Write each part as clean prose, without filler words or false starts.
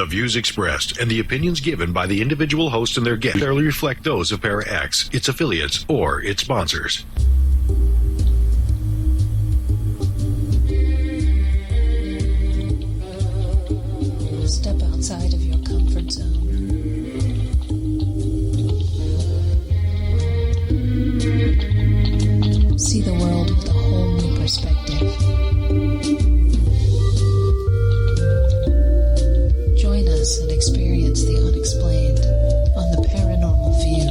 The views expressed and the opinions given by the individual host and their guests fairly reflect those of Para X, its affiliates, or its sponsors. Step outside of your comfort zone. See the world with a whole new perspective. Join us and experience the unexplained on the Paranormal View.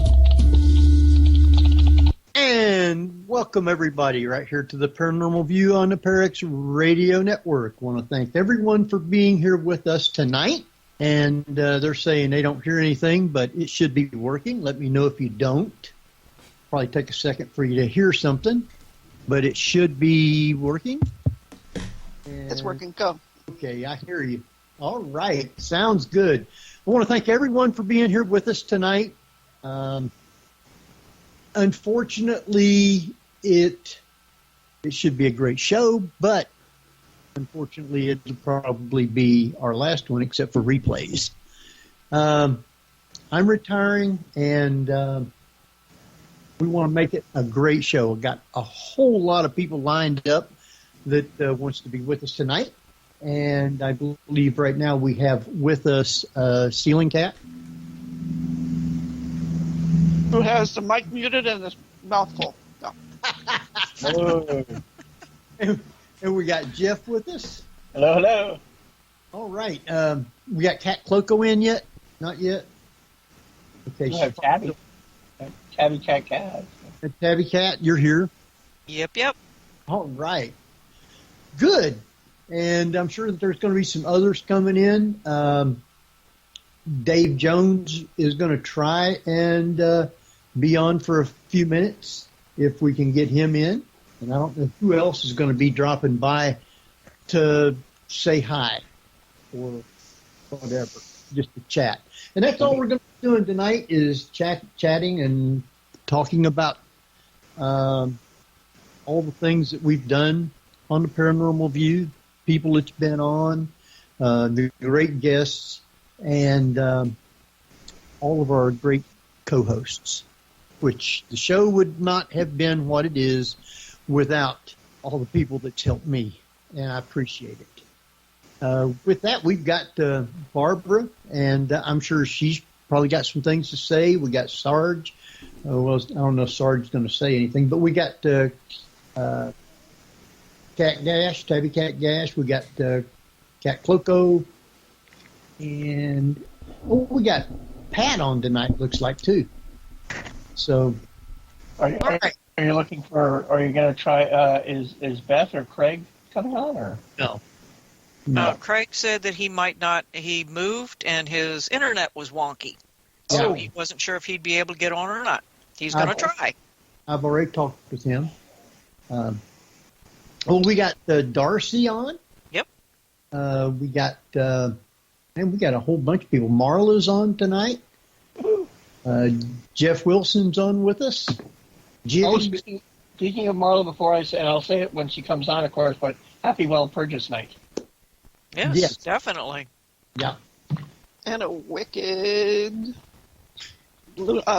And welcome everybody right here to the Paranormal View on the Parax Radio Network. I want to thank everyone for being here with us tonight. And they're saying they don't hear anything, but it should be working. Let me know if you don't. Probably take a second for you to hear something, but it should be working. And, it's working. Go. Okay, I hear you. All right, sounds good. I want to thank everyone for being here with us tonight. Unfortunately, it should be a great show, but unfortunately, it'll probably be our last one, except for replays. I'm retiring, and we want to make it a great show. We've got a whole lot of people lined up that wants to be with us tonight. And I believe right now we have with us Ceiling Cat. Who has the mic muted and his mouth full. No. Hello. And we got Jeff with us. Hello, hello. All right. We got Kat Klockow in yet? Not yet? Okay. We have Tabby. Tabby Cat. Tabby Cat, you're here. Yep. All right. Good. And I'm sure that there's going to be some others coming in. Dave Jones is going to try and be on for a few minutes if we can get him in. And I don't know who else is going to be dropping by to say hi or whatever, just to chat. And that's all we're going to be doing tonight is chatting and talking about all the things that we've done on the Paranormal View, people that's been on, the great guests, and all of our great co-hosts, which the show would not have been what it is without all the people that's helped me, and I appreciate it. With that, we've got Barbara, and I'm sure she's probably got some things to say. We got Sarge. Well, I don't know if Sarge is going to say anything, but we got Kat Gasch, Tabby Kat Gasch. We got Kat Klockow, and we got Pat on tonight. Looks like too. So, Are you looking for? Are you going to try? Is Beth or Craig coming on or no? Craig said that he might not. He moved and his internet was wonky, so he wasn't sure if he'd be able to get on or not. He's going to try. I've already talked with him. We got Darcy on. Yep. We got we got a whole bunch of people. Marla's on tonight. Jeff Wilson's on with us. Speaking of Marla, before I say, and I'll say it when she comes on, of course, but happy Well-Purchase night. Yes, definitely. Yeah. And a wicked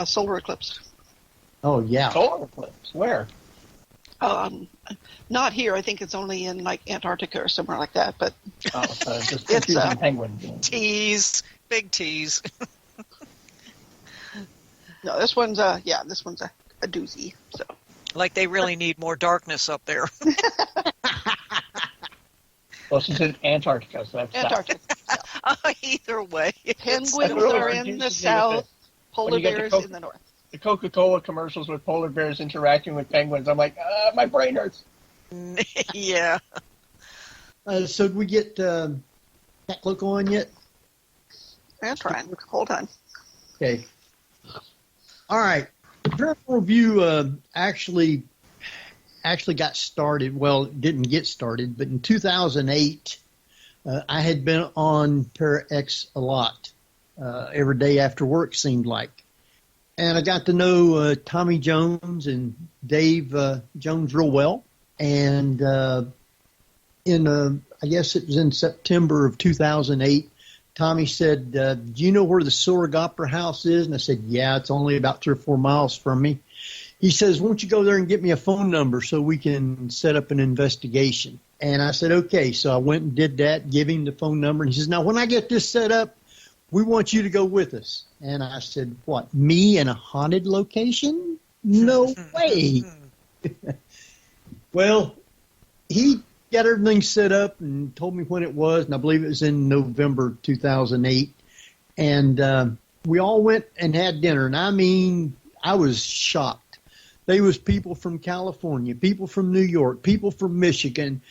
solar eclipse. Oh, yeah. Solar eclipse? Where? Not here. I think it's only in like Antarctica or somewhere like that. But just it's a penguin. Tease, big tease. No, this one's a doozy. So, like they really need more darkness up there. Well, she's in Antarctica, so that's Antarctica. Either way, penguins are in the south, polar bears in the north. The Coca-Cola commercials with polar bears interacting with penguins. I'm like, my brain hurts. Yeah. So did we get Kat Klockow on yet? I'm trying. Hold on. Okay. All right. The Paranormal View actually got started. Well, it didn't get started, but in 2008, I had been on ParaX a lot. Every day after work seemed like. And I got to know Tommy Jones and Dave Jones real well. And I guess it was in September of 2008, Tommy said, do you know where the Sorg Opera House is? And I said, yeah, it's only about 3 or 4 miles from me. He says, won't you go there and get me a phone number so we can set up an investigation? And I said, okay. So I went and did that, give him the phone number. And he says, now, when I get this set up, we want you to go with us. And I said, what, me in a haunted location? No way. Well, he got everything set up and told me when it was, and I believe it was in November 2008. And we all went and had dinner. And I mean, I was shocked. There was people from California, people from New York, people from Michigan.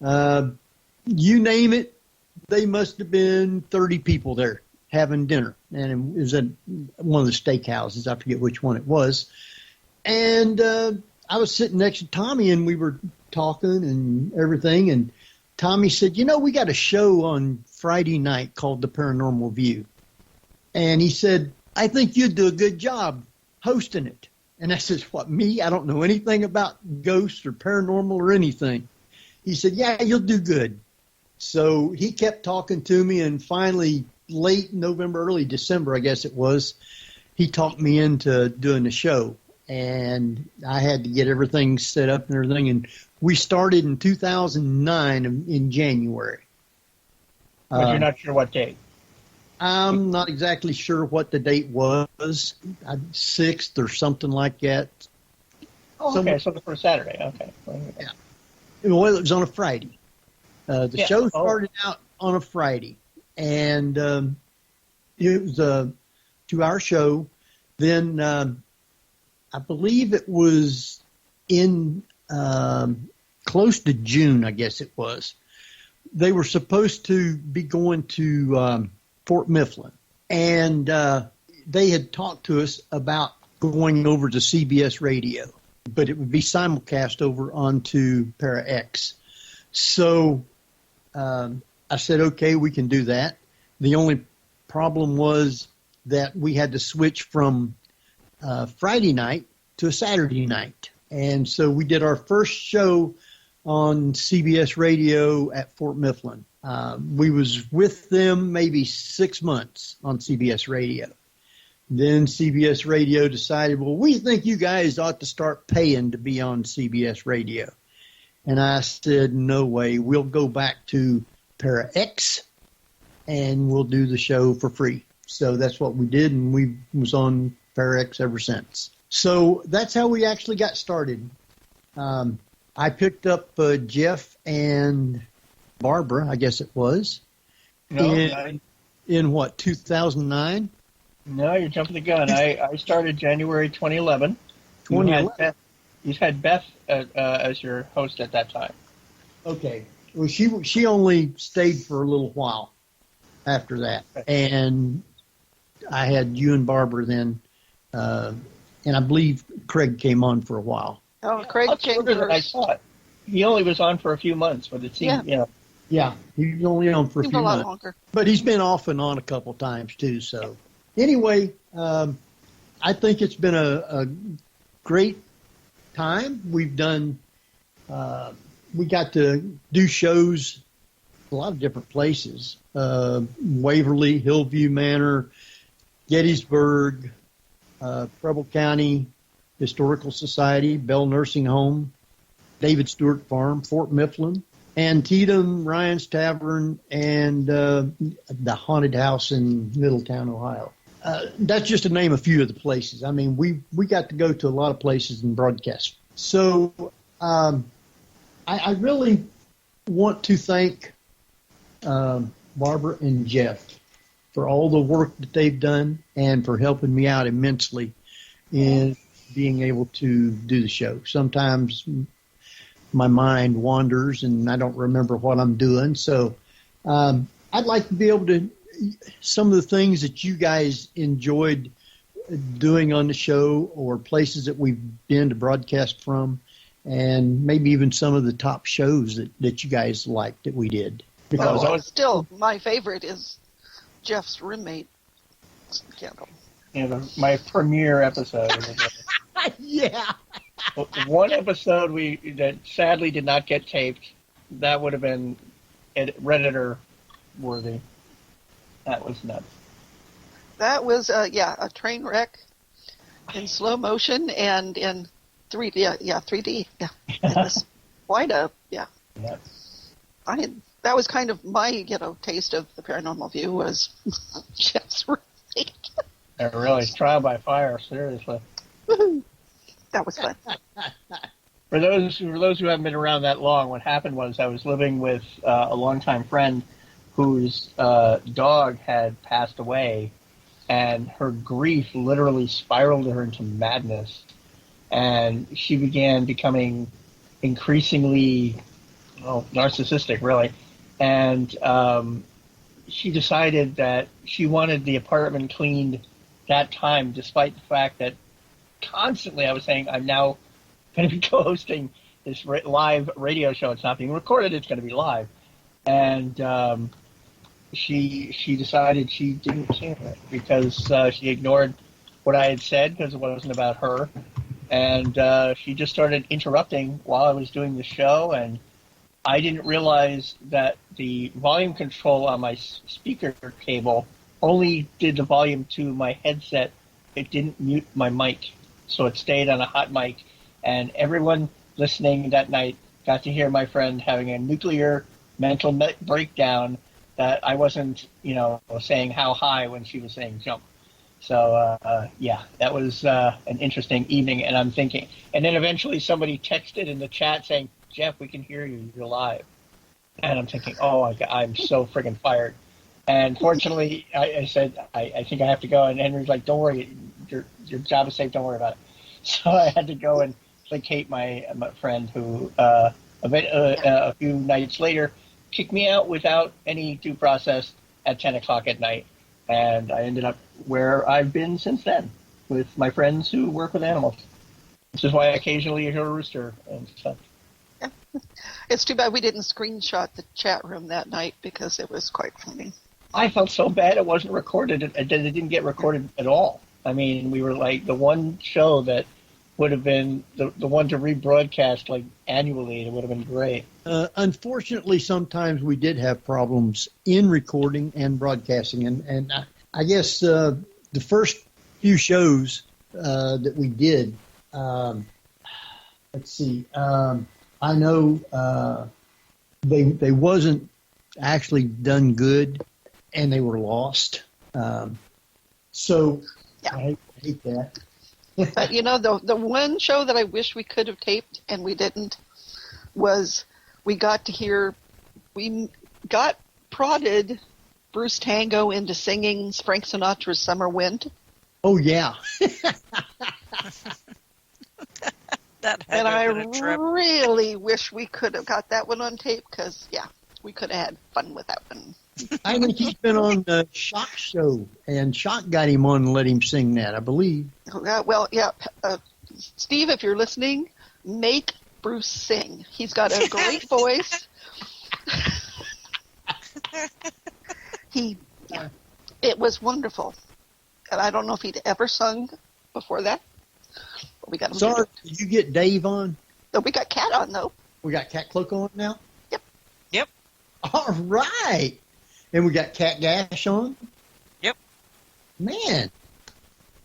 You name it, they must have been 30 people there having dinner. And it was at one of the steakhouses. I forget which one it was. And I was sitting next to Tommy, and we were talking and everything. And Tommy said, you know, we got a show on Friday night called The Paranormal View. And he said, I think you'd do a good job hosting it. And I said, what, me? I don't know anything about ghosts or paranormal or anything. He said, yeah, you'll do good. So he kept talking to me, and finally, late November, early December, I guess it was, he talked me into doing the show. And I had to get everything set up and everything. And we started in 2009 in January. But you're not sure what date? I'm not exactly sure what the date was, 6th or something like that. Oh, okay, so the first Saturday, okay. Yeah. Well, it was on a Friday. The show started out on a Friday, and it was a 2-hour show. Then I believe it was in close to June, I guess it was. They were supposed to be going to Fort Mifflin, and they had talked to us about going over to CBS Radio, but it would be simulcast over onto Para X. So I said, okay, we can do that. The only problem was that we had to switch from Friday night to a Saturday night. And so we did our first show on CBS Radio at Fort Mifflin. We was with them maybe 6 months on CBS Radio. Then CBS Radio decided, well, we think you guys ought to start paying to be on CBS Radio. And I said, no way, we'll go back to Para X and we'll do the show for free. So that's what we did, and we was on Para X ever since. So that's how we actually got started. I picked up Jeff and Barbara, I guess it was, in what, 2009? No, you're jumping the gun. I started January 2011. 2011? You had Beth as your host at that time. Okay. Well, she only stayed for a little while after that. And I had you and Barbara then, and I believe Craig came on for a while. Oh, Craig came first. I saw it. He only was on for a few months, but it seemed, Yeah, he was only on for a few months. Longer. But he's been off and on a couple times, too. So anyway, I think it's been a great time. We've done, we got to do shows a lot of different places. Waverly, Hillview Manor, Gettysburg, Preble County Historical Society, Bell Nursing Home, David Stewart Farm, Fort Mifflin, Antietam, Ryan's Tavern, and the Haunted House in Middletown, Ohio. That's just to name a few of the places. I mean, we got to go to a lot of places and broadcast. So I really want to thank Barbara and Jeff for all the work that they've done and for helping me out immensely in being able to do the show. Sometimes my mind wanders and I don't remember what I'm doing. So I'd like to be able to, some of the things that you guys enjoyed doing on the show or places that we've been to broadcast from, and maybe even some of the top shows that you guys liked that we did. Because still, my favorite is Jeff's roommate scandal. My premiere episode. yeah. One episode that sadly did not get taped. That would have been Redditor worthy. That was nuts. That was, a train wreck in slow motion and in 3D. Yeah, 3D. Yeah. It was quite a, yeah. Yeah. That was kind of my, taste of the Paranormal View was Jeff's roommate. Really, trial by fire, seriously. Woohoo! That was fun. For those who haven't been around that long, what happened was I was living with a longtime friend whose dog had passed away, and her grief literally spiraled her into madness, and she began becoming increasingly narcissistic, really. And she decided that she wanted the apartment cleaned that time, despite the fact that constantly I was saying, I'm now going to be co-hosting this live radio show. It's not being recorded. It's going to be live. And she decided she didn't care because she ignored what I had said because it wasn't about her. And she just started interrupting while I was doing the show, and I didn't realize that the volume control on my speaker cable only did the volume to my headset. It didn't mute my mic, so it stayed on a hot mic. And everyone listening that night got to hear my friend having a nuclear mental breakdown that I wasn't, saying how high when she was saying jump. So, that was an interesting evening. And I'm thinking, and then eventually somebody texted in the chat saying, Jeff, we can hear you. You're live. And I'm thinking, I'm so friggin' fired. And fortunately, I said, I think I have to go. And Henry's like, don't worry. Your job is safe. Don't worry about it. So I had to go and placate my friend who a few nights later kicked me out without any due process at 10 o'clock at night. And I ended up where I've been since then with my friends who work with animals. This is why I occasionally hear a rooster and stuff. It's too bad we didn't screenshot the chat room that night because it was quite funny. I felt so bad it wasn't recorded. It didn't get recorded at all. I mean, we were like the one show that would have been the one to rebroadcast like annually. It would have been great. Unfortunately, sometimes we did have problems in recording and broadcasting. And I guess the first few shows that we did, let's see, I know they wasn't actually done good, and they were lost. So Yeah. I hate that. But the one show that I wish we could have taped and we didn't was we got prodded Bruce Tango into singing Frank Sinatra's Summer Wind. Oh yeah. That had And to I have been a trip. really wish we could have got that one on tape because, we could have had fun with that one. I think he's been on the Shock show, and Shock got him on and let him sing that, I believe. Steve, if you're listening, make Bruce sing. He's got a great voice. It was wonderful. And I don't know if he'd ever sung before that. But we got him. Sorry, did you get Dave on? No, we got Kat on, though. We got Kat Klockow on now? Yep. All right. And we got Kat Gasch on? Yep. Man.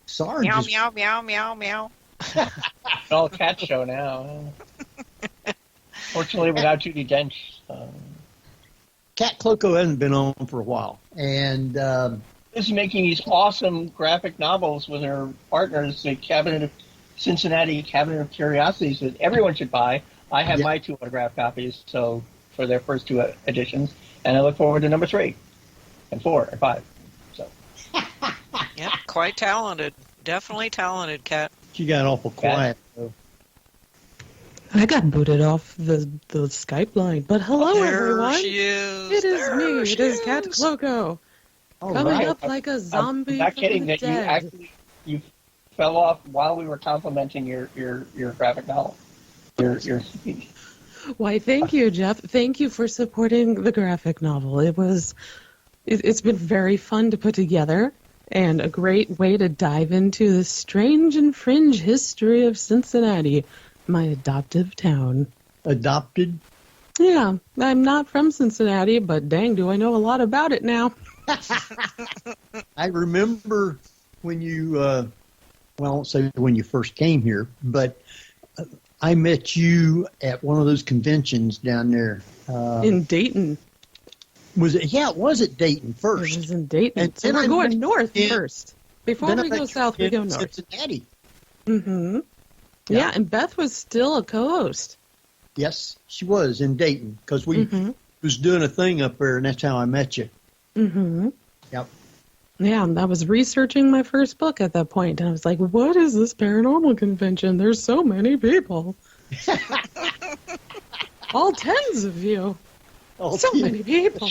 Sorry. Meow, meow, meow, meow, meow. It's all cat show now. Fortunately, without Judi Dench. Kat Klockow hasn't been on for a while. And Is making these awesome graphic novels with her partners, the Cincinnati Cabinet of Curiosities, that everyone should buy. I have my 2 autographed copies, so for their first 2 editions, and I look forward to number 3 and 4 and 5. So. Yep, quite talented. Definitely talented, Kat. she got awful quiet. So. I got booted off the Skype line, but hello There everyone. she is. It is There me. she It is Kat is. Klockow. All Coming right. up like a zombie I'm not from kidding the that dead. you fell off while we were complimenting your graphic novel. Your speech. Why, thank you, Jeff. Thank you for supporting the graphic novel. It's been very fun to put together and a great way to dive into the strange and fringe history of Cincinnati, my adoptive town. Adopted? Yeah, I'm not from Cincinnati, but dang, do I know a lot about it now. I remember when you, well, I won't say when you first came here, but I met you at one of those conventions down there. In Dayton. Was it? Yeah, it was at Dayton first. It was in Dayton. And So then we're I going met north you first. Before we go south, we go north. Cincinnati. Mm-hmm. Yeah. Yeah, and Beth was still a co-host. Yes, she was in Dayton because we was doing a thing up there, and that's how I met you. Mm-hmm. Yep. Yeah, and I was researching my first book at that point, and I was like, what is this paranormal convention? There's so many people. All tens of you. So many people.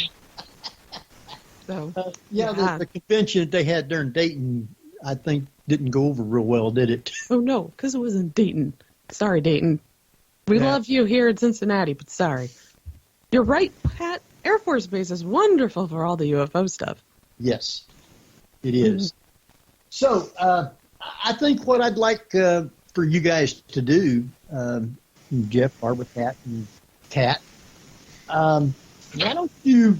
So, the convention that they had there in Dayton, I think, didn't go over real well, did it? Oh, no, because it was in Dayton. Sorry, Dayton. We love you here in Cincinnati, but sorry. You're right, Pat. Air Force Base is wonderful for all the UFO stuff. Yes, it is. So, I think what I'd like for you guys to do, Jeff, Barbara, and Kat, why don't you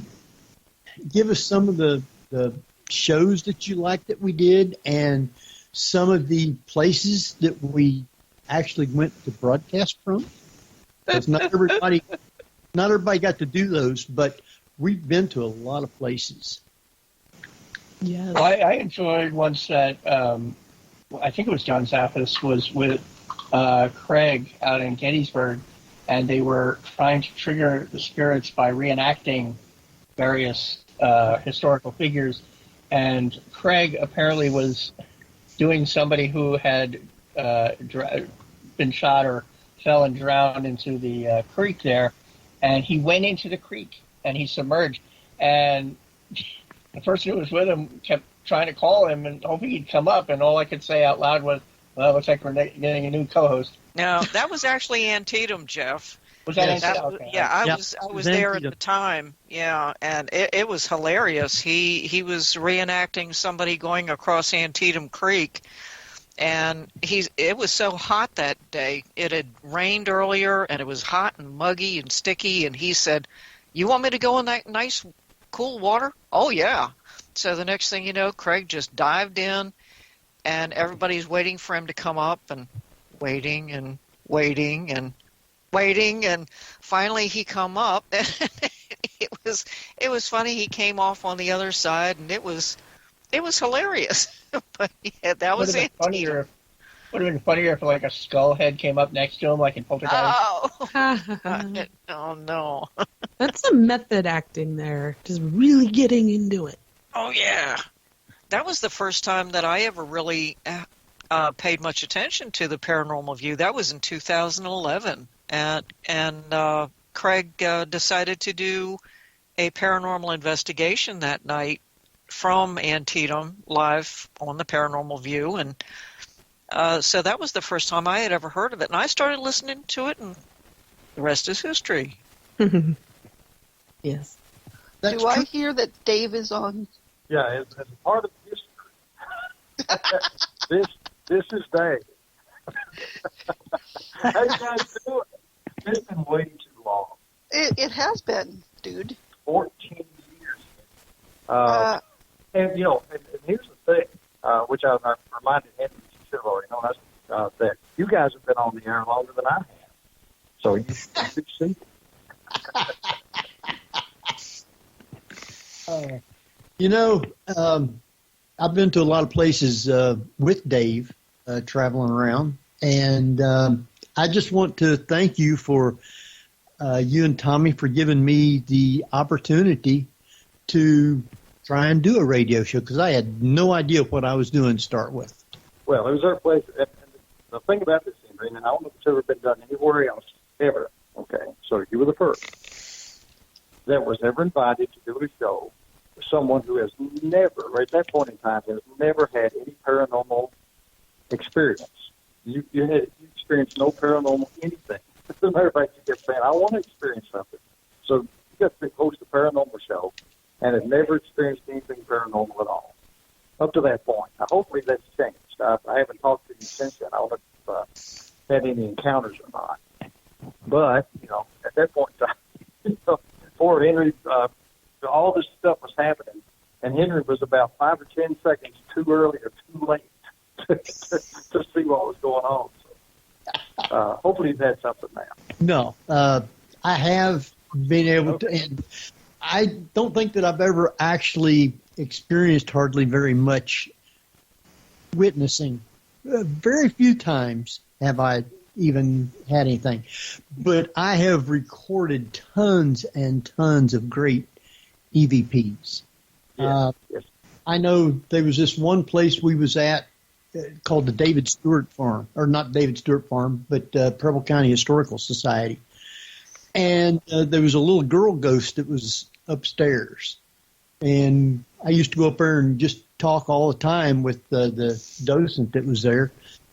give us some of the shows that you liked that we did and some of the places that we actually went to broadcast from? Because not everybody got to do those, but we've been to a lot of places. Yes. Well, I enjoyed once that, I think it was John Zaffis was with Craig out in Gettysburg, and they were trying to trigger the spirits by reenacting various historical figures. And Craig apparently was doing somebody who had been shot or fell and drowned into the creek there, and he went into the creek and he submerged, and the person who was with him kept trying to call him and hoping he'd come up, and all I could say out loud was, well, looks like we're getting a new co-host. No, that was actually Antietam, Jeff. Was that Yes. Antietam? Okay. Yeah, I was there at Antietam. the time. Yeah, and it was hilarious. He was reenacting somebody going across Antietam Creek, and it was so hot that day. It had rained earlier, and it was hot and muggy and sticky. And he said, "You want me to go in that nice, cool water?" "Oh yeah." So the next thing you know, Craig just dived in, and everybody's waiting for him to come up, and waiting and waiting and waiting, and finally he come up. it was funny. He came off on the other side, and it was hilarious. But yeah, that was it. Would have been funnier if like a skull head came up next to him, like in Poltergeist. Oh no. That's some method acting there. Just really getting into it. Oh yeah. That was the first time that I ever really paid much attention to the Paranormal View. That was in 2011, and Craig decided to do a paranormal investigation that night from Antietam live on the Paranormal View, and so that was the first time I had ever heard of it, and I started listening to it, and the rest is history. Yes. That's Do I true. hear that Dave is on? Yeah, as part of history. This is Dave. How you guys doing? It's been way too long. It has been, dude. 14 years. And here's the thing, which I reminded Henry, you should have already known, that you guys have been on the air longer than I have. So you should see. I've been to a lot of places with Dave, traveling around, and I just want to thank you for you and Tommy for giving me the opportunity to try and do a radio show, because I had no idea what I was doing to start with. Well, it was our place. And the thing about this, Henry, and I don't know if it's ever been done anywhere else, ever. Okay, so you were the first that was ever invited to do a show with someone who has never, right at that point in time, has never had any paranormal experience. You experienced no paranormal anything. As a matter of fact, you kept saying, I want to experience something. So you got to host a paranormal show and have never experienced anything paranormal at all. Up to that point. Now, hopefully that's changed. I haven't talked to you since then. I don't know if you've had any encounters or not. But, at that point in time, before Henry, all this stuff was happening, and and Henry was about 5 or 10 seconds too early or too late to see what was going on. So, hopefully he's had something now. No, I have been able to, and I don't think that I've ever actually experienced hardly very much witnessing. Very few times have I even had anything, but I have recorded tons and tons of great EVPs. Yes. I know there was this one place we was at called the David Stewart Farm, or not David Stewart Farm, but Preble County Historical Society. And there was a little girl ghost that was upstairs. And I used to go up there and just talk all the time with the docent that was there.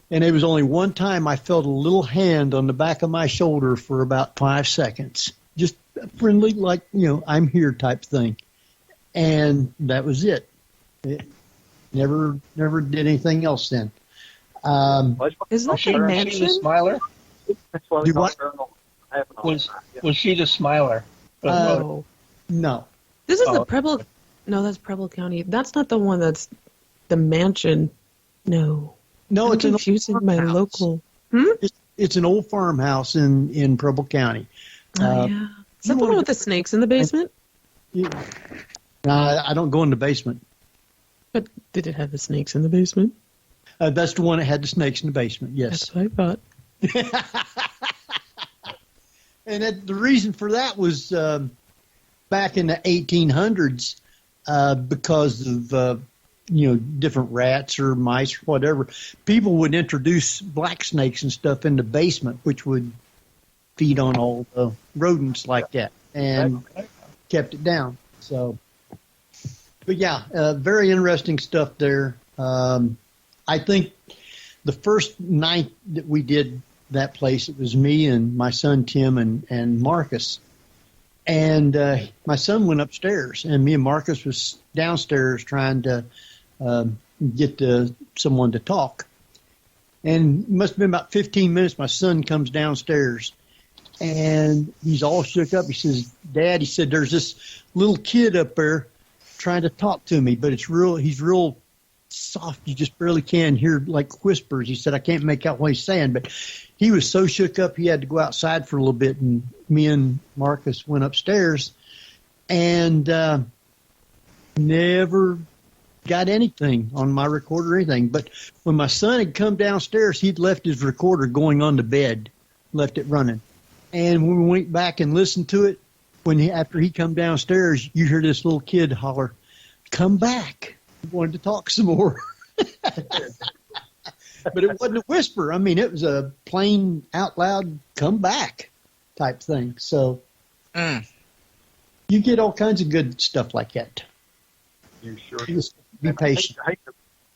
And it was only one time I felt a little hand on the back of my shoulder for about 5 seconds. Just friendly, like, I'm here type thing. And that was it. Never did anything else then. Isn't that the mansion? She the Smiler? That's why Do we what? Was she the Smiler? No. This is the Preble. No, that's Preble County. That's not the one that's the mansion. No. No, I'm it's confusing my local. It's an old farmhouse in Preble County. Oh, yeah. Is that the one with the snakes in the basement? I don't go in the basement. But did it have the snakes in the basement? That's the one that had the snakes in the basement, yes. That's what I thought. And the reason for that was back in the 1800s because of, different rats or mice or whatever. People would introduce black snakes and stuff in the basement, which would feed on all the rodents like that and kept it down. So, but yeah, very interesting stuff there. I think the first night that we did that place, it was me and my son Tim and Marcus. And my son went upstairs, and me and Marcus was downstairs trying to get someone to talk. And it must have been about 15 minutes. My son comes downstairs, and he's all shook up. He says, "Dad," he said, "there's this little kid up there trying to talk to me, but he's real soft. You just barely can hear like whispers." He said, "I can't make out what he's saying," but he was so shook up he had to go outside for a little bit. And me and Marcus went upstairs and never got anything on my recorder or anything. But when my son had come downstairs, he'd left his recorder going on the bed, left it running. And when we went back and listened to it, after he come downstairs, you hear this little kid holler, "Come back." He wanted to talk some more. But it wasn't a whisper. I mean, it was a plain out loud, "Come back" type thing. So you get all kinds of good stuff like that. You sure do. Just be patient. I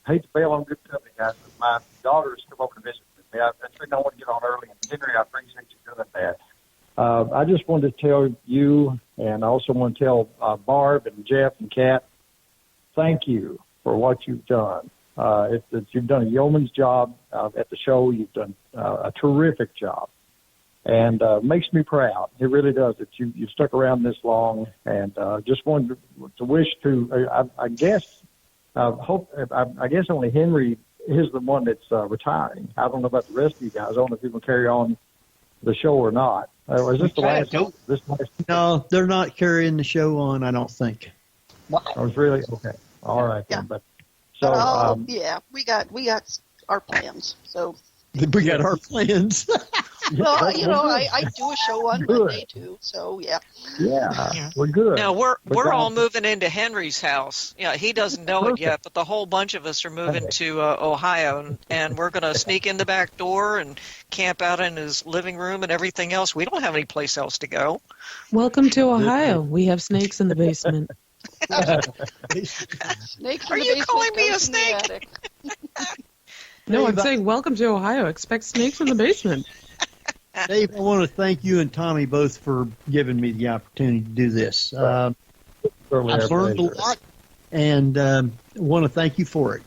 hate to bail on good company, guys, but my daughter's come over to visit with me. That's the reason I want to get on early. And Henry, I appreciate you doing that. I just wanted to tell you, and I also want to tell Barb and Jeff and Kat, thank you for what you've done. You've done a yeoman's job at the show. You've done a terrific job, and makes me proud. It really does that you stuck around this long. And just wanted to wish to. I guess only Henry is the one that's retiring. I don't know about the rest of you guys. I don't know if you can carry on the show or not. Is this the last? No, they're not carrying the show on, I don't think. I was really okay. All right, Yeah. then. But so yeah, we got our plans. So We got our plans. well, I do a show on Monday too. So yeah. Yeah, we're good. Now we're all moving into Henry's house. Yeah, he doesn't know it yet, but the whole bunch of us are moving to Ohio, and we're going to sneak in the back door and camp out in his living room and everything else. We don't have any place else to go. Welcome to Ohio. We have snakes in the basement. Snakes Are in the you basement, calling me a ghosts in the snake? attic. No, I'm saying welcome to Ohio. Expect snakes in the basement. Dave, I want to thank you and Tommy both for giving me the opportunity to do this. I've learned a lot, and want to thank you for it.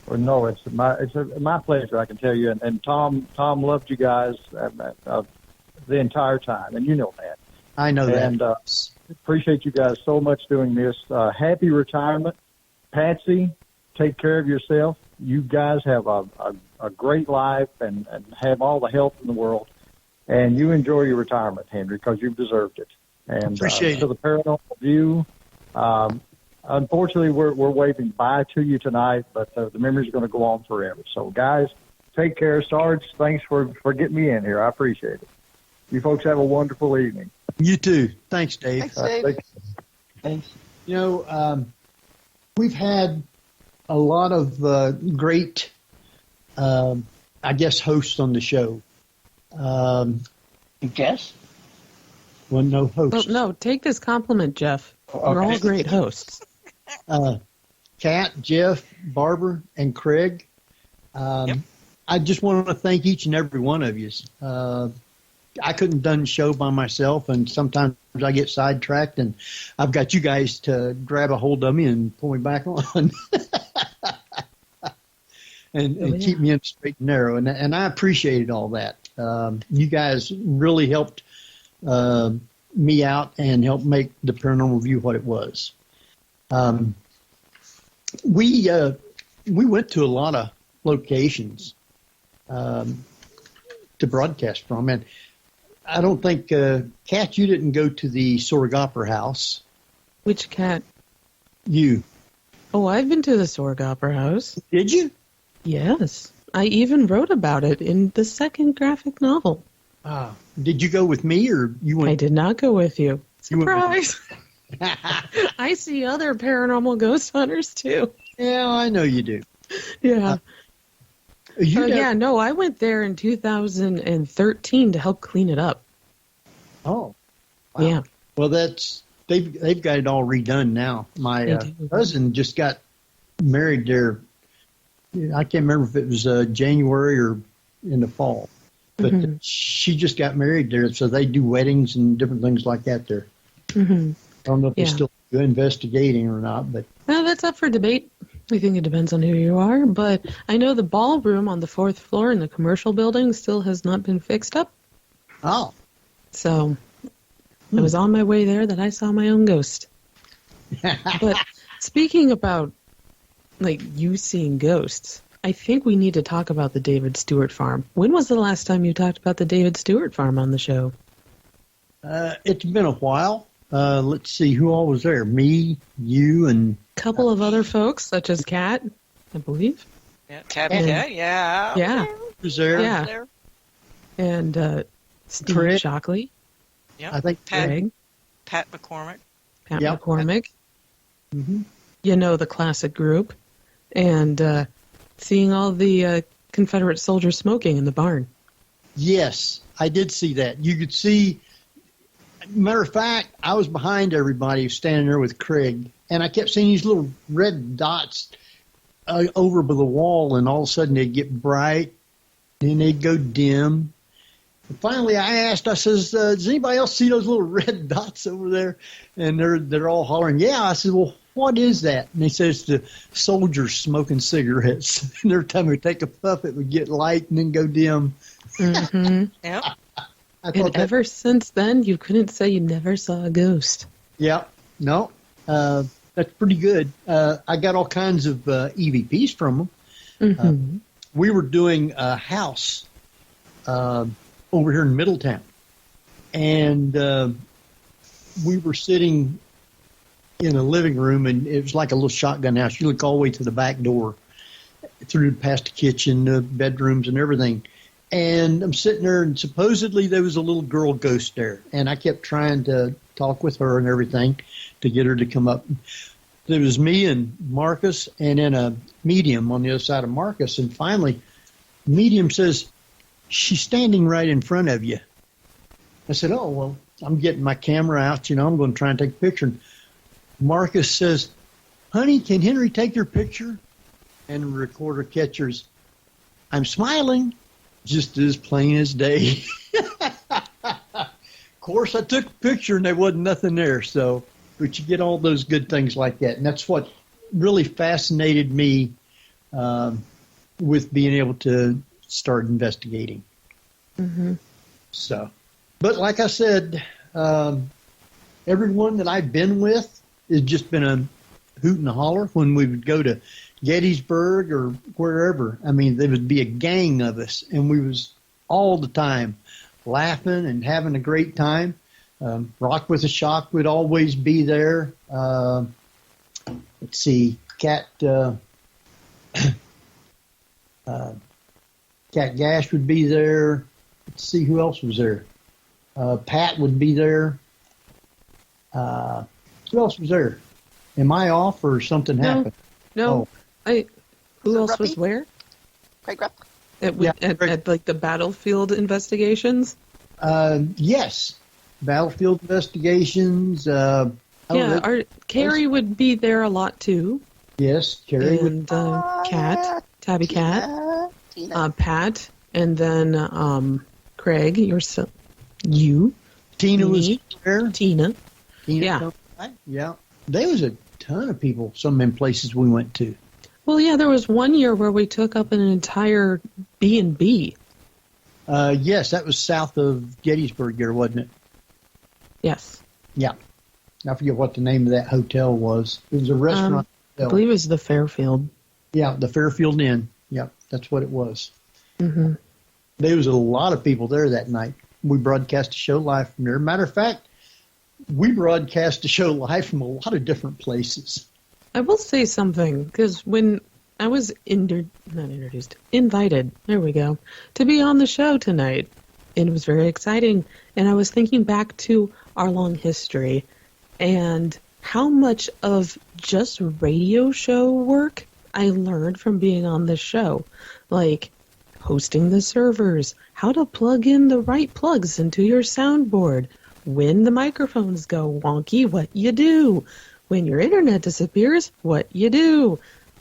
Well, no, it's my pleasure. I can tell you, and Tom loved you guys the entire time, and you know that. I know that. And appreciate you guys so much doing this. Happy retirement. Patsy, take care of yourself. You guys have a great life and have all the health in the world. And you enjoy your retirement, Henry, because you've deserved it. And Appreciate to the Paranormal View, unfortunately, we're waving bye to you tonight, but the memories are going to go on forever. So, guys, take care. Sarge, thanks for getting me in here. I appreciate it. You folks have a wonderful evening. You too. Thanks, Dave. Thanks, Dave. Thanks. You know, we've had a lot of great, I guess, hosts on the show. Guess? Well, no hosts. Well, no, take this compliment, Jeff. We're all great hosts. Kat, Jeff, Barbara, and Craig. I just want to thank each and every one of you. I couldn't have done the show by myself, and sometimes I get sidetracked, and I've got you guys to grab a hold of me and pull me back on. and keep me in straight and narrow. And I appreciated all that. You guys really helped me out and helped make the Paranormal View what it was. We went to a lot of locations to broadcast from, and I don't think, Kat, you didn't go to the Sorg Opera House. Which cat? You. Oh, I've been to the Sorg Opera House. Did you? Yes. I even wrote about it in the second graphic novel. Did you go with me, or you went? I did not go with you. You went with Surprise! I see other paranormal ghost hunters, too. Yeah, I know you do. Yeah. You no, I went there in 2013 to help clean it up. Oh. Wow. Yeah. Well, they've got it all redone now. My cousin just got married there. I can't remember if it was January or in the fall, but she just got married there, so they do weddings and different things like that there. I don't know if they're still investigating or not, but well, that's up for debate. I think it depends on who you are, but I know the ballroom on the 4th floor in the commercial building still has not been fixed up. Oh. So I was on my way there that I saw my own ghost. But speaking about, like, you seeing ghosts, I think we need to talk about the David Stewart farm. When was the last time you talked about the David Stewart farm on the show? It's been a while. Let's see who all was there. Me, you, and a couple of other folks, such as Kat, I believe. Yeah, Tabby, yeah. Yeah. Was there? Yeah. And Steve Shockley. Yeah. I think Craig. Pat McCormick. Pat McCormick. Mm-hmm. You know, the classic group. And seeing all the Confederate soldiers smoking in the barn. Yes, I did see that. You could see, matter of fact, I was behind everybody standing there with Craig, and I kept seeing these little red dots over by the wall, and all of a sudden they'd get bright, and then they'd go dim. And finally, I asked, I says, does anybody else see those little red dots over there? And they're all hollering, yeah. I said, well, what is that? And he says, the soldiers smoking cigarettes. And every time we take a puff, it would get light and then go dim. Mm-hmm. Yep. And ever since then, you couldn't say you never saw a ghost. Yeah. No. That's pretty good. I got all kinds of EVPs from them. We were doing a house over here in Middletown. And we were sitting in a living room, and it was like a little shotgun house. You look all the way to the back door, through past the kitchen, the bedrooms, and everything. And I'm sitting there, and supposedly there was a little girl ghost there. And I kept trying to talk with her and everything to get her to come up. There was me and Marcus, and then a medium on the other side of Marcus. And finally, medium says, she's standing right in front of you. I said, oh, well, I'm getting my camera out. I'm going to try and take a picture. And Marcus says, honey, can Henry take your picture? And the recorder catchers, I'm smiling, just as plain as day. Of course, I took a picture and there wasn't nothing there. So, but you get all those good things like that. And that's what really fascinated me with being able to start investigating. So, but like I said, everyone that I've been with has just been a hoot and a holler when we would go to Gettysburg or wherever. I mean, there would be a gang of us, and we was all the time laughing and having a great time. Rock with a Shock would always be there. Let's see, Kat Gasch would be there. Let's see who else was there. Pat would be there. Who else was there? Am I off or something happened? No. Who else was where? Craig Rupp. At like the battlefield investigations? Yes. Battlefield investigations. Carrie would be there a lot too. Yes, Carrie and Kat, Tabby Cat, Pat, and then Craig, you. Tina was there. Tina. Yeah. Yeah. There was a ton of people, some in places we went to. Well, yeah, there was one year where we took up an entire B&B. Yes, that was south of Gettysburg here, wasn't it? Yes. Yeah. I forget what the name of that hotel was. It was a restaurant. I believe it was the Fairfield. Yeah, the Fairfield Inn. Yeah, that's what it was. Mm-hmm. There was a lot of people there that night. We broadcast a show live from there. Matter of fact, we broadcast a show live from a lot of different places. I will say something, because when I was invited, there we go, to be on the show tonight, and it was very exciting, and I was thinking back to our long history and how much of just radio show work I learned from being on this show, like hosting the servers, how to plug in the right plugs into your soundboard, when the microphones go wonky, what you do, when your internet disappears, what you do.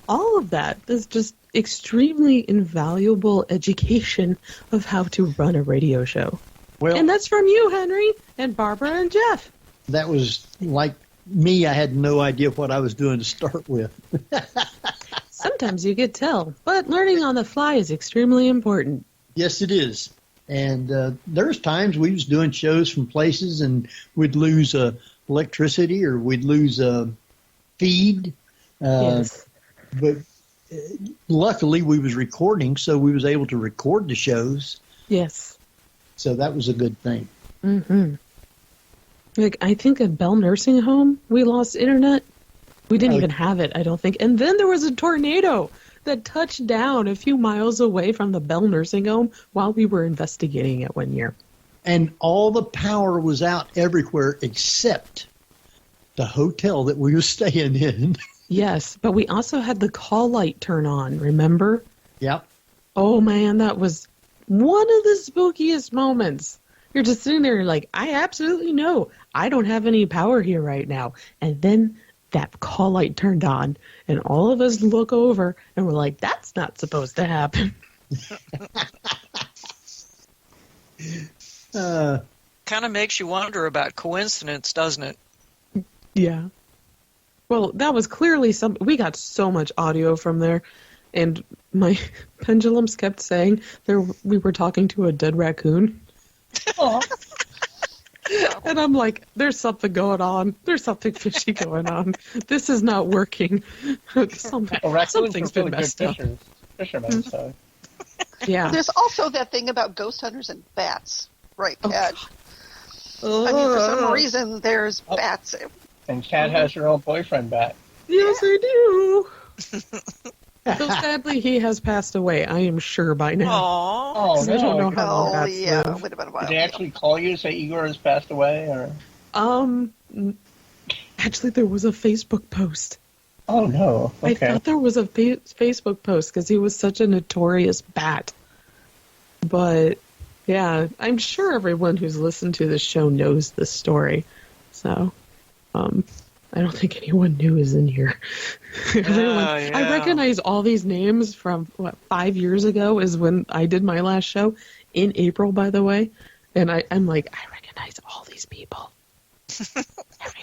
All of that is just extremely invaluable education of how to run a radio show. Well, and that's from you, Henry, and Barbara and Jeff. That was like me. I had no idea what I was doing to start with. Sometimes you could tell, but learning on the fly is extremely important. Yes, it is. And there's times we was doing shows from places and we'd lose electricity or we'd lose feed. Yes. But luckily we was recording, so we was able to record the shows. Yes. So that was a good thing. Mm-hmm. Like, I think at Bell Nursing Home, we lost internet. We didn't even have it, I don't think. And then there was a tornado that touched down a few miles away from the Bell Nursing Home while we were investigating it one year. And all the power was out everywhere except the hotel that we were staying in. Yes, but we also had the call light turn on, remember? Yep. Oh, man, that was one of the spookiest moments. You're just sitting there like, I absolutely know I don't have any power here right now. And then that call light turned on, and all of us look over, and we're like, that's not supposed to happen. Kind of makes you wonder about coincidence, doesn't it? Yeah. Well, that was clearly something. We got so much audio from there, and my pendulums kept saying we were talking to a dead raccoon. And I'm like, there's something going on. There's something fishy going on. This is not working. Something's been messed up. Fishermen, so. Yeah. There's also that thing about ghost hunters and bats, right, Kat? I mean, for some reason, there's bats. And Kat has her own boyfriend bat. Yes, I do. So sadly, he has passed away. I am sure by now. Oh, I don't know how long that's yeah, lived. would have been a while. Did they actually call you to say Igor has passed away, or? Actually, there was a Facebook post. Oh no! Okay. I thought there was a Facebook post because he was such a notorious bat. But yeah, I'm sure everyone who's listened to this show knows this story. So, I don't think anyone new is in here. Yeah. I recognize all these names from 5 years ago is when I did my last show in April, by the way. And I'm like, I recognize all these people.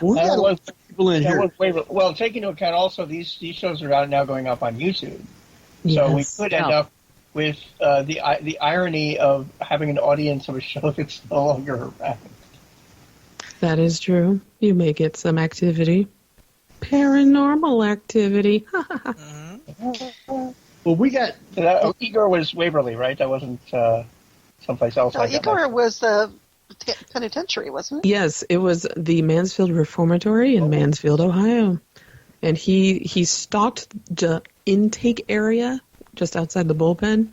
We got a lot of people in here. Well, taking into account also these shows are now going up on YouTube, Yes. so we could end up with the irony of having an audience of a show that's no longer around. That is true. You may get some activity. Paranormal activity. Well, we got Igor was Waverly, right? That wasn't someplace else. No, Igor was the penitentiary, wasn't it? Yes, it was the Mansfield Reformatory in Mansfield, Ohio. And he stalked the intake area just outside the bullpen.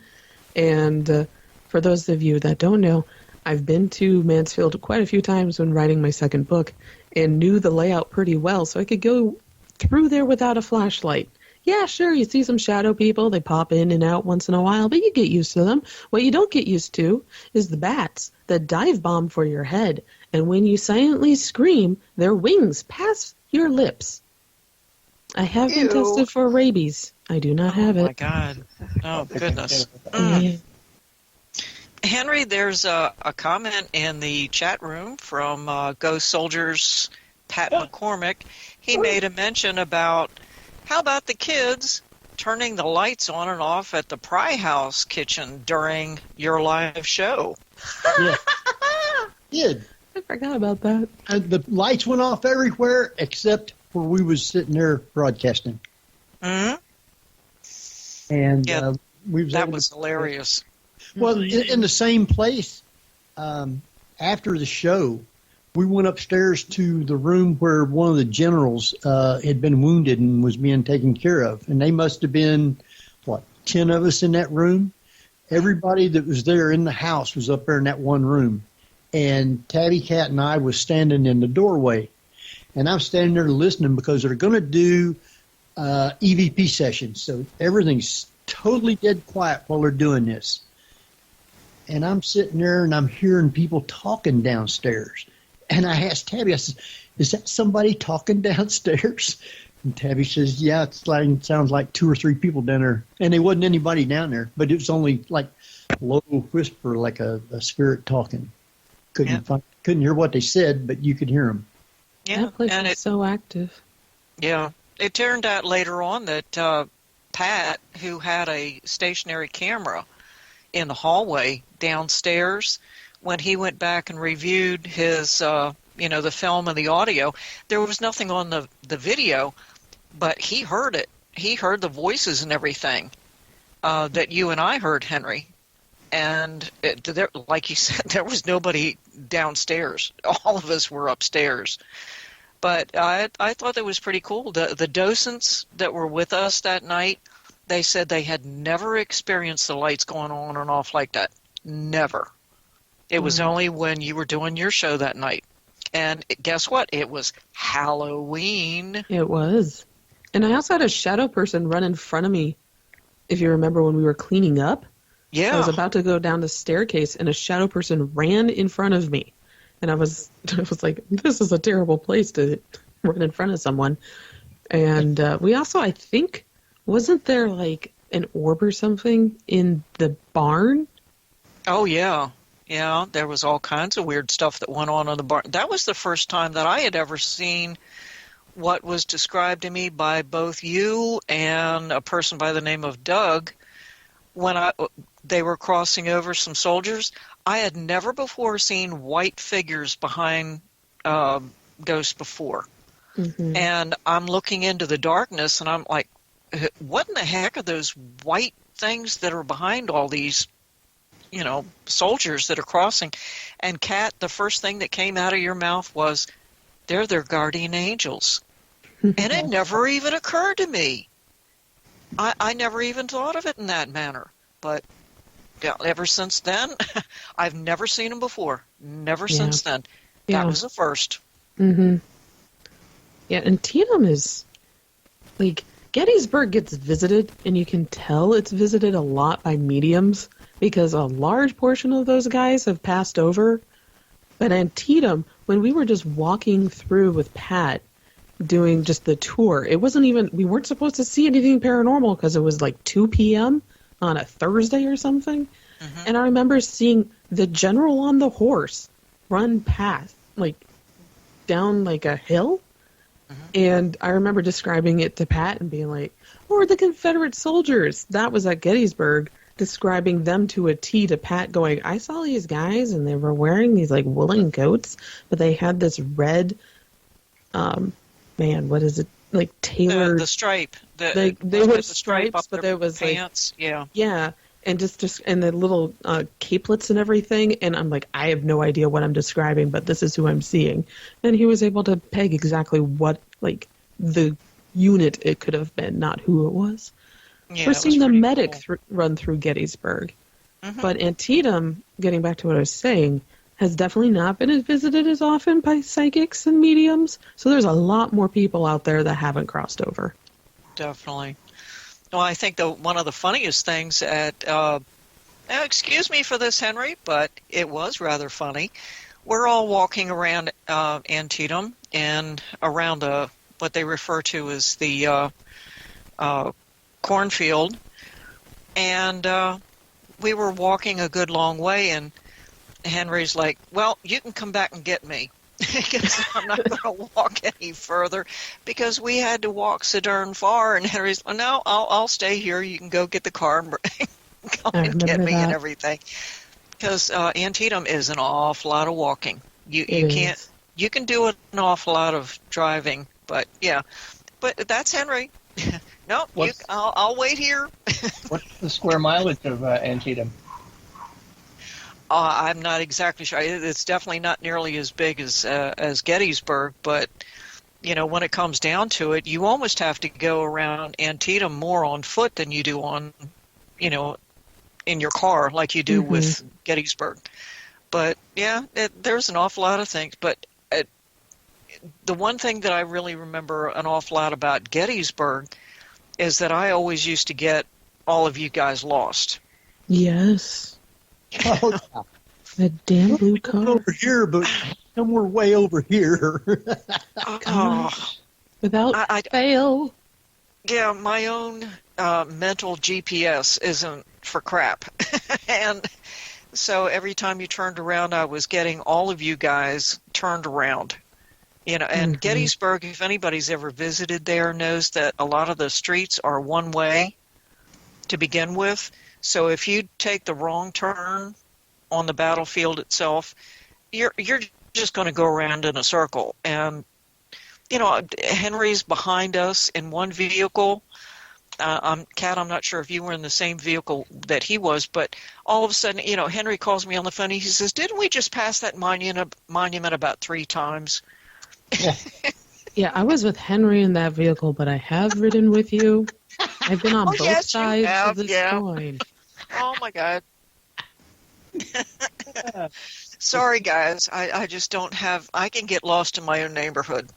And for those of you that don't know, I've been to Mansfield quite a few times when writing my second book and knew the layout pretty well, so I could go through there without a flashlight. Yeah, sure, you see some shadow people. They pop in and out once in a while, but you get used to them. What you don't get used to is the bats that dive bomb for your head. And when you silently scream, their wings pass your lips. I have been tested for rabies. I do not have it. Oh, my God. Oh, goodness. Yeah. Henry, there's a comment in the chat room from Ghost Soldiers Pat McCormick. He made a mention about, how about the kids turning the lights on and off at the Pry House kitchen during your live show? Yeah. Did. I forgot about that. The lights went off everywhere except where we was sitting there broadcasting. Mm-hmm. And Yeah, we was that able was to- hilarious. Well, in the same place, after the show, we went upstairs to the room where one of the generals had been wounded and was being taken care of. And they must have been, 10 of us in that room? Everybody that was there in the house was up there in that one room. And Tabby, Cat, and I was standing in the doorway. And I'm standing there listening because they're going to do EVP sessions. So everything's totally dead quiet while they're doing this. And I'm sitting there and I'm hearing people talking downstairs. And I asked Tabby, I said, is that somebody talking downstairs? And Tabby says, yeah, it sounds like 2 or 3 people down there. And there wasn't anybody down there, but it was only like low whisper, like a spirit talking. Couldn't hear what they said, but you could hear them. Yeah, That place and is so active. Yeah, it turned out later on that Pat, who had a stationary camera in the hallway downstairs, when he went back and reviewed his, the film and the audio, there was nothing on the video, but he heard it. He heard the voices and everything that you and I heard, Henry. And like you said, there was nobody downstairs. All of us were upstairs. But I thought that was pretty cool. The docents that were with us that night, they said they had never experienced the lights going on and off like that. Never. It was only when you were doing your show that night. And guess what? It was Halloween. It was. And I also had a shadow person run in front of me, if you remember when we were cleaning up. Yeah. I was about to go down the staircase, and a shadow person ran in front of me. And I was like, this is a terrible place to run in front of someone. And we also, I think, wasn't there like an orb or something in the barn? Oh, yeah. Yeah, there was all kinds of weird stuff that went on in the barn. That was the first time that I had ever seen what was described to me by both you and a person by the name of Doug when they were crossing over some soldiers. I had never before seen white figures behind ghosts before. Mm-hmm. And I'm looking into the darkness, and I'm like, what in the heck are those white things that are behind all these, soldiers that are crossing? And Kat, the first thing that came out of your mouth was, they're their guardian angels. And it never even occurred to me. I never even thought of it in that manner. But yeah, ever since then, I've never seen them before. Never since then. That was the first. Mm-hmm. Yeah, and Antietam is, like, Gettysburg gets visited, and you can tell it's visited a lot by mediums, because a large portion of those guys have passed over. But Antietam, when we were just walking through with Pat, doing just the tour, we weren't supposed to see anything paranormal because it was like 2 p.m. on a Thursday or something. Mm-hmm. And I remember seeing the general on the horse run past, like, down like a hill. Mm-hmm. And I remember describing it to Pat and being like, oh, the Confederate soldiers. That was at Gettysburg. describing them to a T to Pat, going, I saw these guys and they were wearing these like woolen coats, but they had this red, what is it? Like tailored. The stripe. They were stripes, but there was pants. Like, yeah. And just and the little capelets and everything, and I'm like, I have no idea what I'm describing, but this is who I'm seeing. And he was able to peg exactly what, like, the unit it could have been, not who it was. Yeah, We're seeing the medic cool. run through Gettysburg, but Antietam, getting back to what I was saying, has definitely not been visited as often by psychics and mediums. So there's a lot more people out there that haven't crossed over. Definitely. Well, I think one of the funniest things excuse me for this, Henry, but it was rather funny. We're all walking around Antietam and around what they refer to as the cornfield, and we were walking a good long way, and Henry's like, well, you can come back and get me. Because I'm not going to walk any further because we had to walk so darn far. And Henry's like, no, I'll stay here. You can go get the car and come and get me and everything. Because Antietam is an awful lot of walking. You can do an awful lot of driving, but yeah. But that's Henry. No, I'll wait here. What's the square mileage of Antietam? I'm not exactly sure. It's definitely not nearly as big as Gettysburg, but when it comes down to it, you almost have to go around Antietam more on foot than you do on, in your car like you do with Gettysburg. But yeah, there's an awful lot of things. But the one thing that I really remember an awful lot about Gettysburg is that I always used to get all of you guys lost. Yes. Oh, that damn blue car. over here, but somewhere way over here. Without fail. Yeah, my own mental GPS isn't for crap. And so every time you turned around, I was getting all of you guys turned around. And Gettysburg, if anybody's ever visited there, knows that a lot of the streets are one way to begin with. So if you take the wrong turn on the battlefield itself, you're just going to go around in a circle. And Henry's behind us in one vehicle. Kat, I'm not sure if you were in the same vehicle that he was, but all of a sudden, Henry calls me on the phone. He says, "Didn't we just pass that monument about 3 times?" Yeah, I was with Henry in that vehicle, but I have ridden with you. I've been on both sides of this coin. Oh, my God. Sorry, guys. I just don't have... I can get lost in my own neighborhood.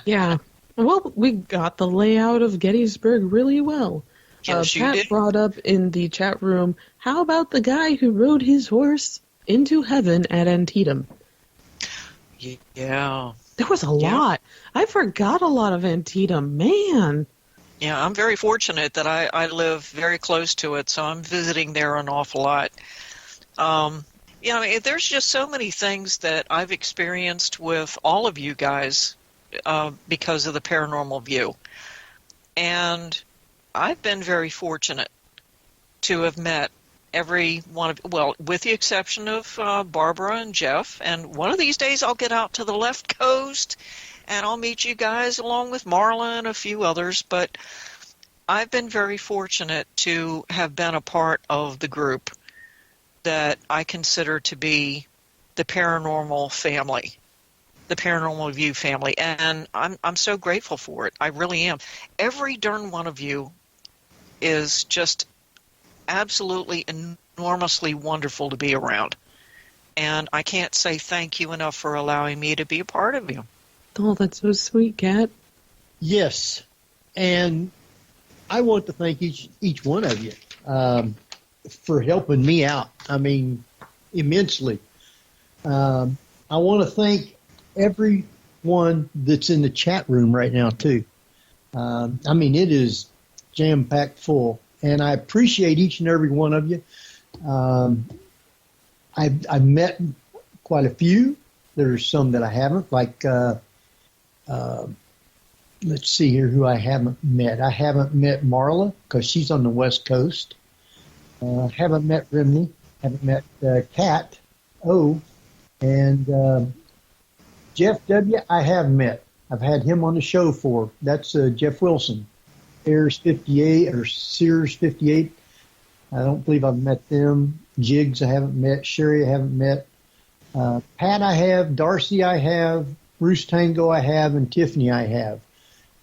Yeah. Well, we got the layout of Gettysburg really well. Yes, you Pat did. brought up in the chat room, how about the guy who rode his horse into heaven at Antietam? Yeah. There was a lot. I forgot a lot of Antietam. Man. Yeah, I'm very fortunate that I live very close to it, so I'm visiting there an awful lot. There's just so many things that I've experienced with all of you guys because of the Paranormal View. And I've been very fortunate to have met every one of, well, with the exception of Barbara and Jeff. And one of these days I'll get out to the left coast and I'll meet you guys along with Marla and a few others. But I've been very fortunate to have been a part of the group that I consider to be the paranormal family, the Paranormal View family. And I'm so grateful for it. I really am. Every darn one of you is just absolutely enormously wonderful to be around. And I can't say thank you enough for allowing me to be a part of you. Oh, that's so sweet, Kat. Yes. And I want to thank each one of you for helping me out. I mean, immensely. I want to thank everyone that's in the chat room right now, too. It is jam-packed full. And I appreciate each and every one of you. I've met quite a few. There's some that I haven't, like let's see here who I haven't met. I haven't met Marla because she's on the West Coast. Haven't met Rimney. Haven't met Kat O. And Jeff W. I have met. I've had him on the show for. That's Jeff Wilson. Ayers 58 or Sears 58. I don't believe I've met them. Jiggs I haven't met. Sherry I haven't met. Pat I have. Darcy I have. Bruce Tango I have. And Tiffany I have.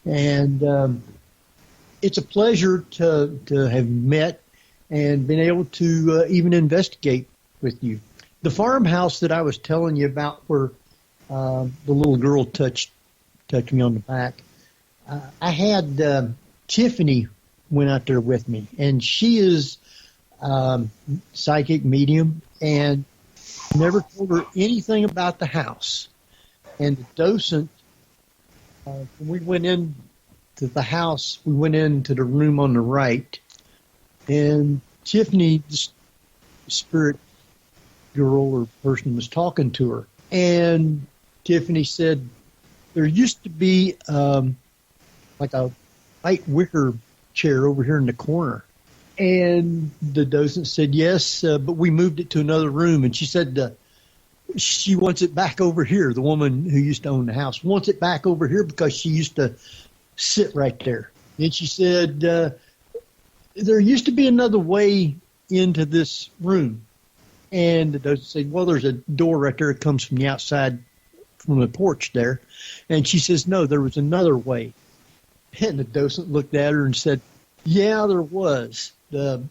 And it's a pleasure to have met and been able to even investigate with you. The farmhouse that I was telling you about where the little girl touched me on the back, I had Tiffany went out there with me, and she is psychic medium and never told her anything about the house. And the docent, when we went into the house, we went into the room on the right, and Tiffany, the spirit girl or person, was talking to her. And Tiffany said, there used to be like a white wicker chair over here in the corner. And the docent said, yes, but we moved it to another room. And she said she wants it back over here. The woman who used to own the house wants it back over here because she used to sit right there. And she said, there used to be another way into this room. And the docent said, well, there's a door right there. It comes from the outside, from the porch there. And she says, no, there was another way. And the docent looked at her and said, yeah, there was. The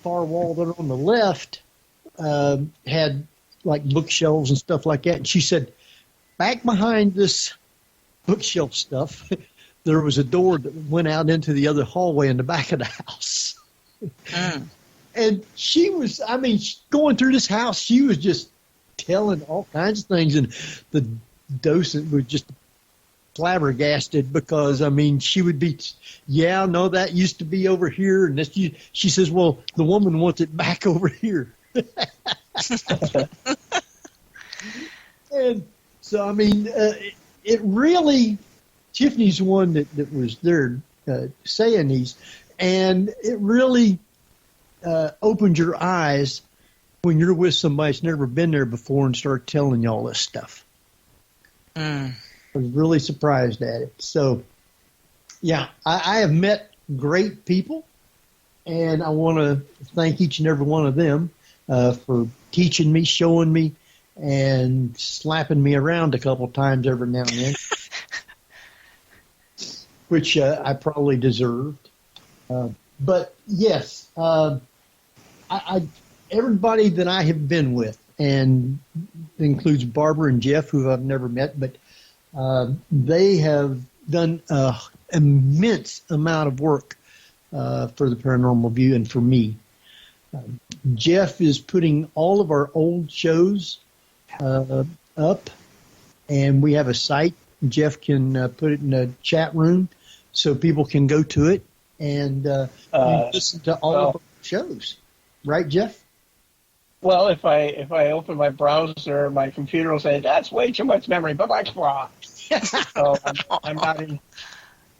far wall there on the left had like bookshelves and stuff like that. And she said, back behind this bookshelf stuff, there was a door that went out into the other hallway in the back of the house. And she was, I mean, going through this house, she was just telling all kinds of things. And the docent was just flabbergasted because, I mean, she would be, yeah, no, that used to be over here. And this, she says, well, the woman wants it back over here. And so, I mean, it really, Tiffany's the one that was there saying these, and it really opened your eyes when you're with somebody that's never been there before and start telling you all this stuff. I was really surprised at it. So, yeah, I have met great people, and I want to thank each and every one of them for teaching me, showing me, and slapping me around a couple times every now and then, which I probably deserved. But, yes, everybody that I have been with, and includes Barbara and Jeff, who I've never met, but they have done an immense amount of work for the Paranormal View and for me. Jeff is putting all of our old shows up, and we have a site. Jeff can put it in a chat room so people can go to it and listen to all of our shows. Right, Jeff? Well, if I open my browser, my computer will say that's way too much memory. Bye-bye. So I'm not in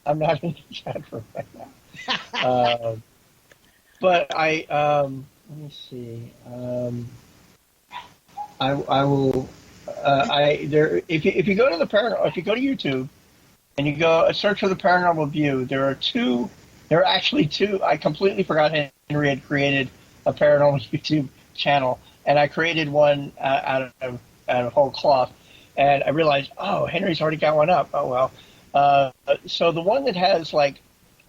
the chat room right now. But let me see. I will. If you go to if you go to YouTube and you go search for the Paranormal View, there are actually two. I completely forgot Henry had created a Paranormal YouTube channel, and I created one out of whole cloth, and I realized, oh, Henry's already got one up. Oh well. So the one that has like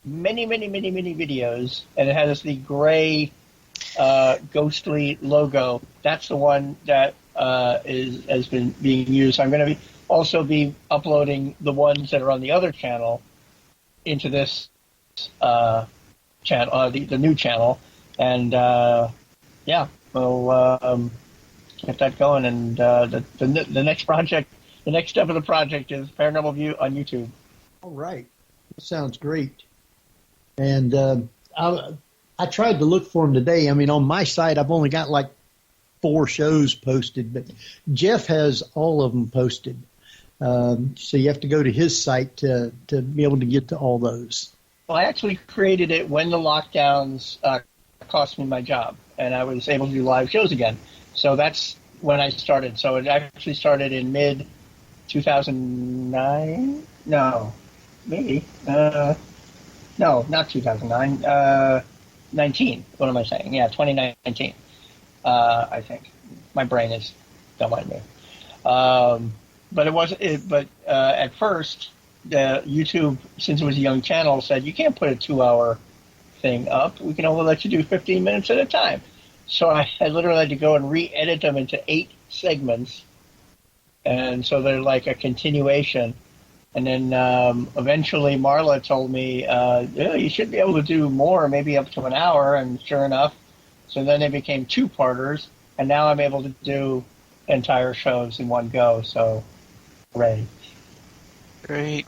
many videos, and it has the gray ghostly logo, that's the one that has been being used. I'm going to also be uploading the ones that are on the other channel into this channel, the new channel, and yeah, we'll get that going. And the next project, the next step of the project is Paranormal View on YouTube. All right, that sounds great. And I tried to look for them today. I mean, on my site, I've only got like 4 shows posted, but Jeff has all of them posted. So you have to go to his site to be able to get to all those. Well, I actually created it when the lockdowns cost me my job, and I was able to do live shows again. So that's when I started. So it actually started in mid 2009. No, maybe. No, not 2009. 19. What am I saying? Yeah, 2019. I think my brain is don't mind me. But it wasn't. But at first, the YouTube, since it was a young channel, said you can't put a 2-hour thing up. We can only let you do 15 minutes at a time. So I literally had to go and re-edit them into 8 segments, and so they're like a continuation. And then eventually Marla told me, yeah, you should be able to do more, maybe up to an hour, and sure enough, so then they became 2-parters, and now I'm able to do entire shows in one go, so hooray. Great.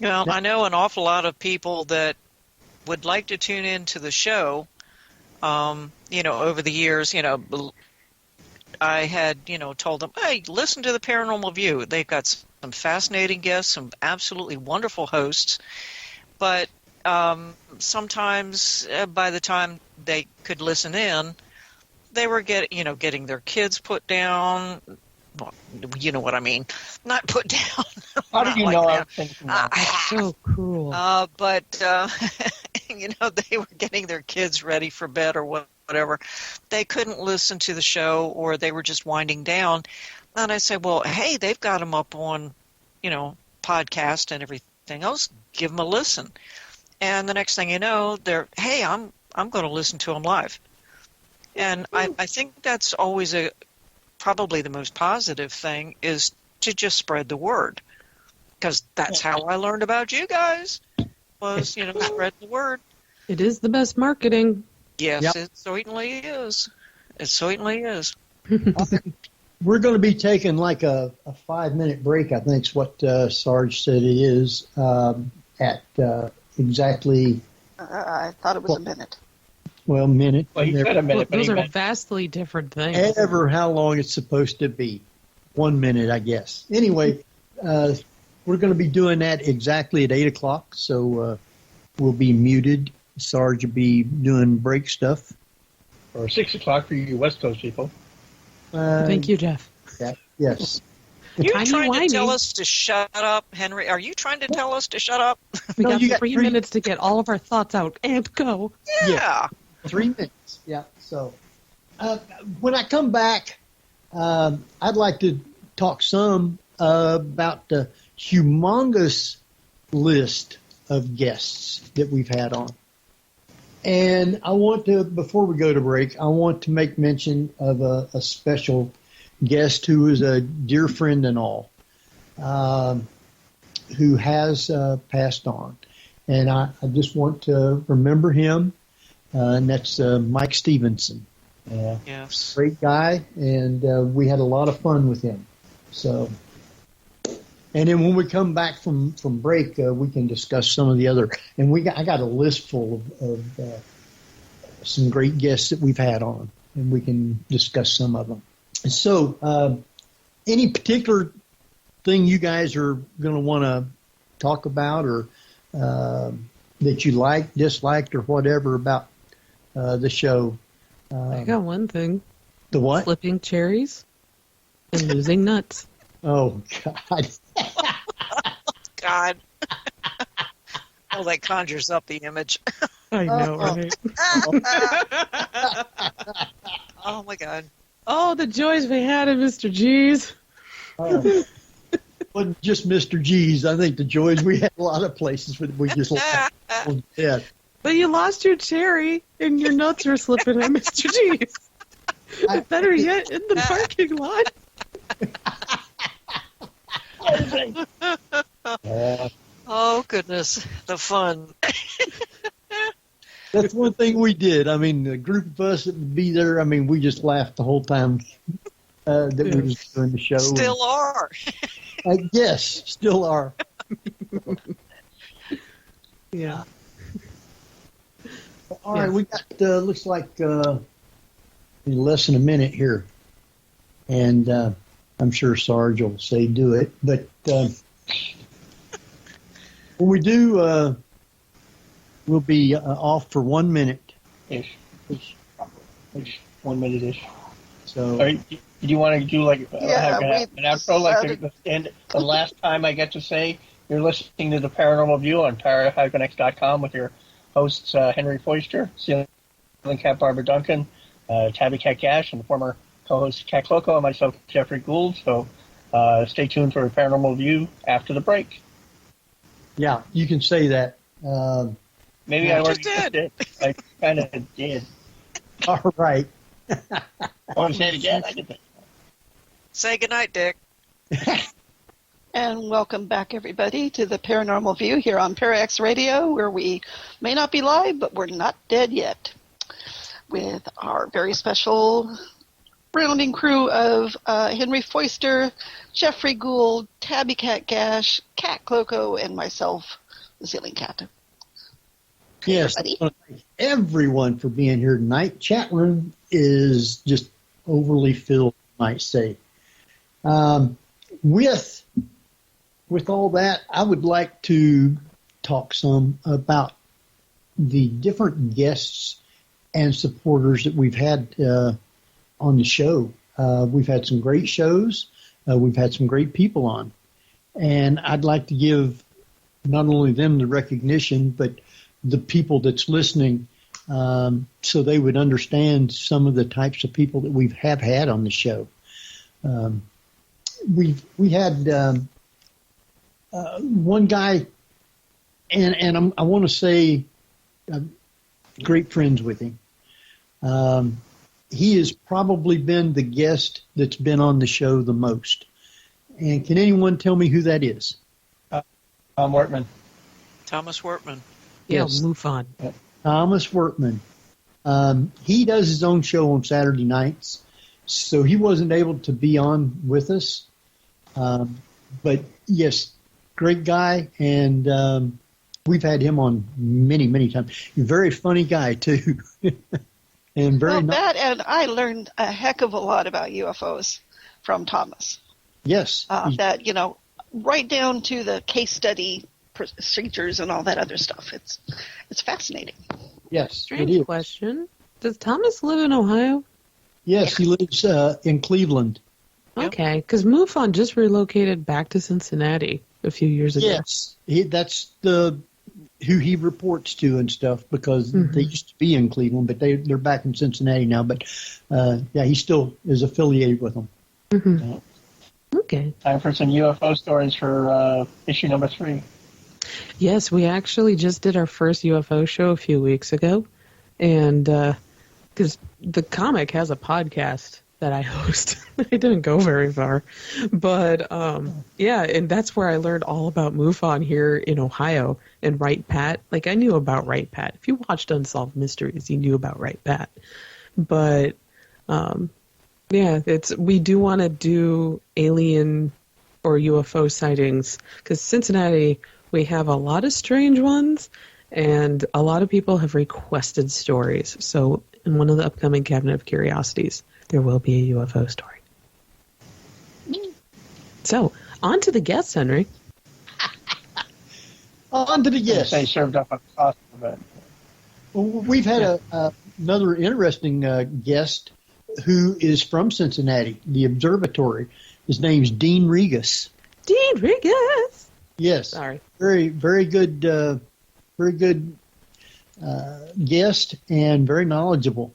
Well, I know an awful lot of people that would like to tune into the show. Over the years, I had, told them, hey, listen to the Paranormal View. They've got some fascinating guests, some absolutely wonderful hosts. But sometimes by the time they could listen in, they were getting their kids put down. Well, you know what I mean. Not put down. How did you know I was thinking that? So cruel. But they were getting their kids ready for bed or whatever. They couldn't listen to the show, or they were just winding down. And I said, well, hey, they've got them up on, podcast and everything else. Give them a listen. And the next thing you know, they're, hey, I'm going to listen to them live. And I think that's always probably the most positive thing, is to just spread the word, because that's how I learned about you guys, was spread the word. It is the best marketing. Yes, Yep. It certainly is. It certainly is. We're going to be taking like a 5-minute break, I think is what Sarge said it is, at exactly, I thought it was a minute. minute. Well, he said a minute, but Those he are meant vastly different things. Ever how long it's supposed to be. 1 minute, I guess. Anyway, we're going to be doing that exactly at 8 o'clock, so we'll be muted. Sarge will be doing break stuff. or 6 o'clock for you West Coast people. Thank you, Jeff. Yes. You're Tiny trying whiny. to tell us to shut up, Henry? Are you trying to tell us to shut up? We No, got you got 3 three- minutes to get all of our thoughts out and go. Yeah. 3 minutes. Yeah. So when I come back, I'd like to talk some about the humongous list of guests that we've had on. And I want to, before we go to break, I want to make mention of a special guest who is a dear friend and all, who has passed on. And I just want to remember him, and that's Mike Stevenson. Yes. Great guy, and we had a lot of fun with him. So, and then when we come back from break, we can discuss some of the other. And I got a list full of some great guests that we've had on, and we can discuss some of them. So, any particular thing you guys are going to want to talk about, or that you liked, disliked, or whatever about the show? I got one thing. The what? Flipping cherries and losing nuts. Oh, God. God. Oh, that conjures up the image. I know, right? Oh, my God. Oh, the joys we had at Mr. G's. Wasn't just Mr. G's. I think the joys we had a lot of places where we just laughed. Yeah. But you lost your cherry and your nuts were slipping at Mr. G's. Better yet, in the parking lot. Oh, goodness. The fun. That's one thing we did. I mean, the group of us that would be there, I mean, we just laughed the whole time that we was doing the show. Still are. Yes, still are. Yeah. All right, we got, looks like less than a minute here. And I'm sure Sarge will say do it. But when we do, we'll be off for 1 minute. Ish. 1 minute ish. So, All right, do you want to do like have an outro like the last time I get to say you're listening to the Paranormal View on para-x.com with your hosts Henry Foister, Ceiling Cat Barbara Duncan, Tabby Cat Gasch, and the former co-host Kat Klockow, and myself Geoffrey Gould. So stay tuned for Paranormal View after the break. yeah, you can say that. Maybe I already did. I kind of did. All right. I want to say it again. I did. Say goodnight, Dick. And welcome back, everybody, to the Paranormal View here on Para-X Radio, where we may not be live, but we're not dead yet, with our very special rounding crew of Henry Foister, Geoffrey Gould, Tabby Cat Gasch, Kat Klockow, and myself, the Ceiling Cat. Yes, I want to thank everyone for being here tonight. Chat room is just overly filled, I might say. With all that, I would like to talk some about the different guests and supporters that we've had on the show. We've had some great shows. We've had some great people on. And I'd like to give not only them the recognition, but the people that's listening, so they would understand some of the types of people that we have had on the show. We had one guy, and I want to say great friends with him. He has probably been the guest that's been on the show the most. And can anyone tell me who that is? Wortman. Thomas Wortman. Yes. Yeah, MUFON. Thomas Wortman. He does his own show on Saturday nights, so he wasn't able to be on with us. But yes, great guy, and we've had him on many, many times. Very funny guy too, and very. And I learned a heck of a lot about UFOs from Thomas. Yes. That right down to the case study procedures and all that other stuff. It's fascinating. Yes. Strange question. Does Thomas live in Ohio? Yes, he lives in Cleveland. Okay, because MUFON just relocated back to Cincinnati a few years ago. Yes, that's who he reports to and stuff, because they used to be in Cleveland, but they're back in Cincinnati now. But he still is affiliated with them. Mm-hmm. Okay. Time for some UFO stories for issue number 3. Yes, we actually just did our first UFO show a few weeks ago, and because the comic has a podcast that I host. I didn't go very far, but and that's where I learned all about MUFON here in Ohio and Right Pat. Like, I knew about Right Pat. If you watched Unsolved Mysteries, you knew about Right Pat. But we do want to do alien or UFO sightings, because Cincinnati, we have a lot of strange ones, and a lot of people have requested stories. So in one of the upcoming Cabinet of Curiosities, there will be a UFO story. So, on to the guests, Henry. On to the guests. They served up a sauce event. Well, we've had another interesting guest who is from Cincinnati, the observatory. His name's Dean Regas. Dean Regas! Yes. Sorry. Very, very good guest, and very knowledgeable.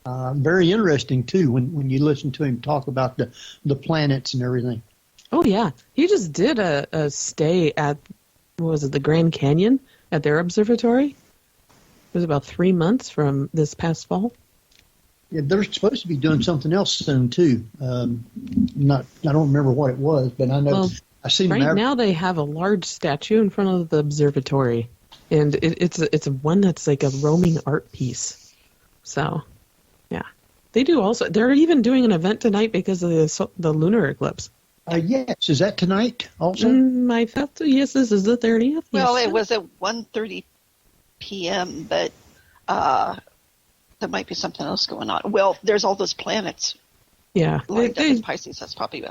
Very interesting, too, when you listen to him talk about the planets and everything. Oh, yeah. He just did a stay at, the Grand Canyon at their observatory. It was about 3 months from this past fall. Yeah, they're supposed to be doing something else soon, too. I don't remember what it was, but I know. Well, I've seen right now they have a large statue in front of the observatory, and it's one that's like a roaming art piece. So, yeah. They do also. They're even doing an event tonight because of the lunar eclipse. Yes, is that tonight also? I thought so. Yes, this is the 30th. Well, yes, it was at 1:30 p.m., but there might be something else going on. Well, there's all those planets. Yeah. Lined up in Pisces. That's probably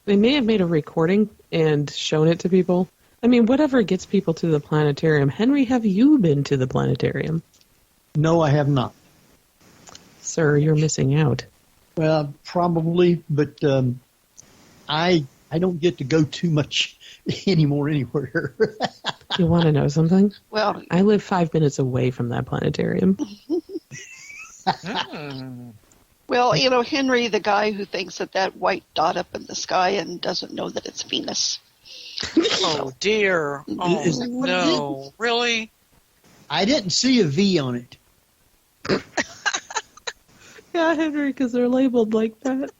They may have made a recording and shown it to people. I mean, whatever gets people to the planetarium. Henry, have you been to the planetarium? No, I have not. Sir, you're missing out. Well, probably, but I don't get to go too much anymore anywhere. You want to know something? Well, I live 5 minutes away from that planetarium. well, you know, Henry, the guy who thinks that white dot up in the sky and doesn't know that it's Venus. Oh, dear. Oh, Is that what it no. Really? I didn't see a V on it. Yeah, Henry, because they're labeled like that.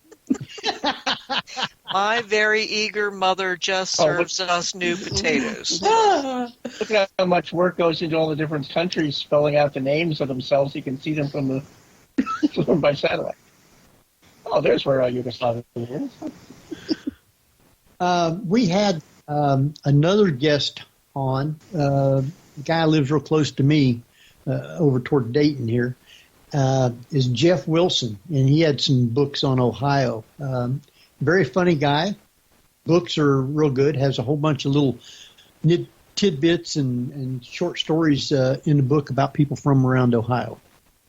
My very eager mother just serves us new potatoes. Look at how much work goes into all the different countries spelling out the names of themselves. You can see them from by satellite. Oh, there's where Yugoslavia is. We had another guest on. A guy lives real close to me over toward Dayton here. Is Jeff Wilson, and he had some books on Ohio. Very funny guy. Books are real good. Has a whole bunch of little tidbits and short stories in the book about people from around Ohio.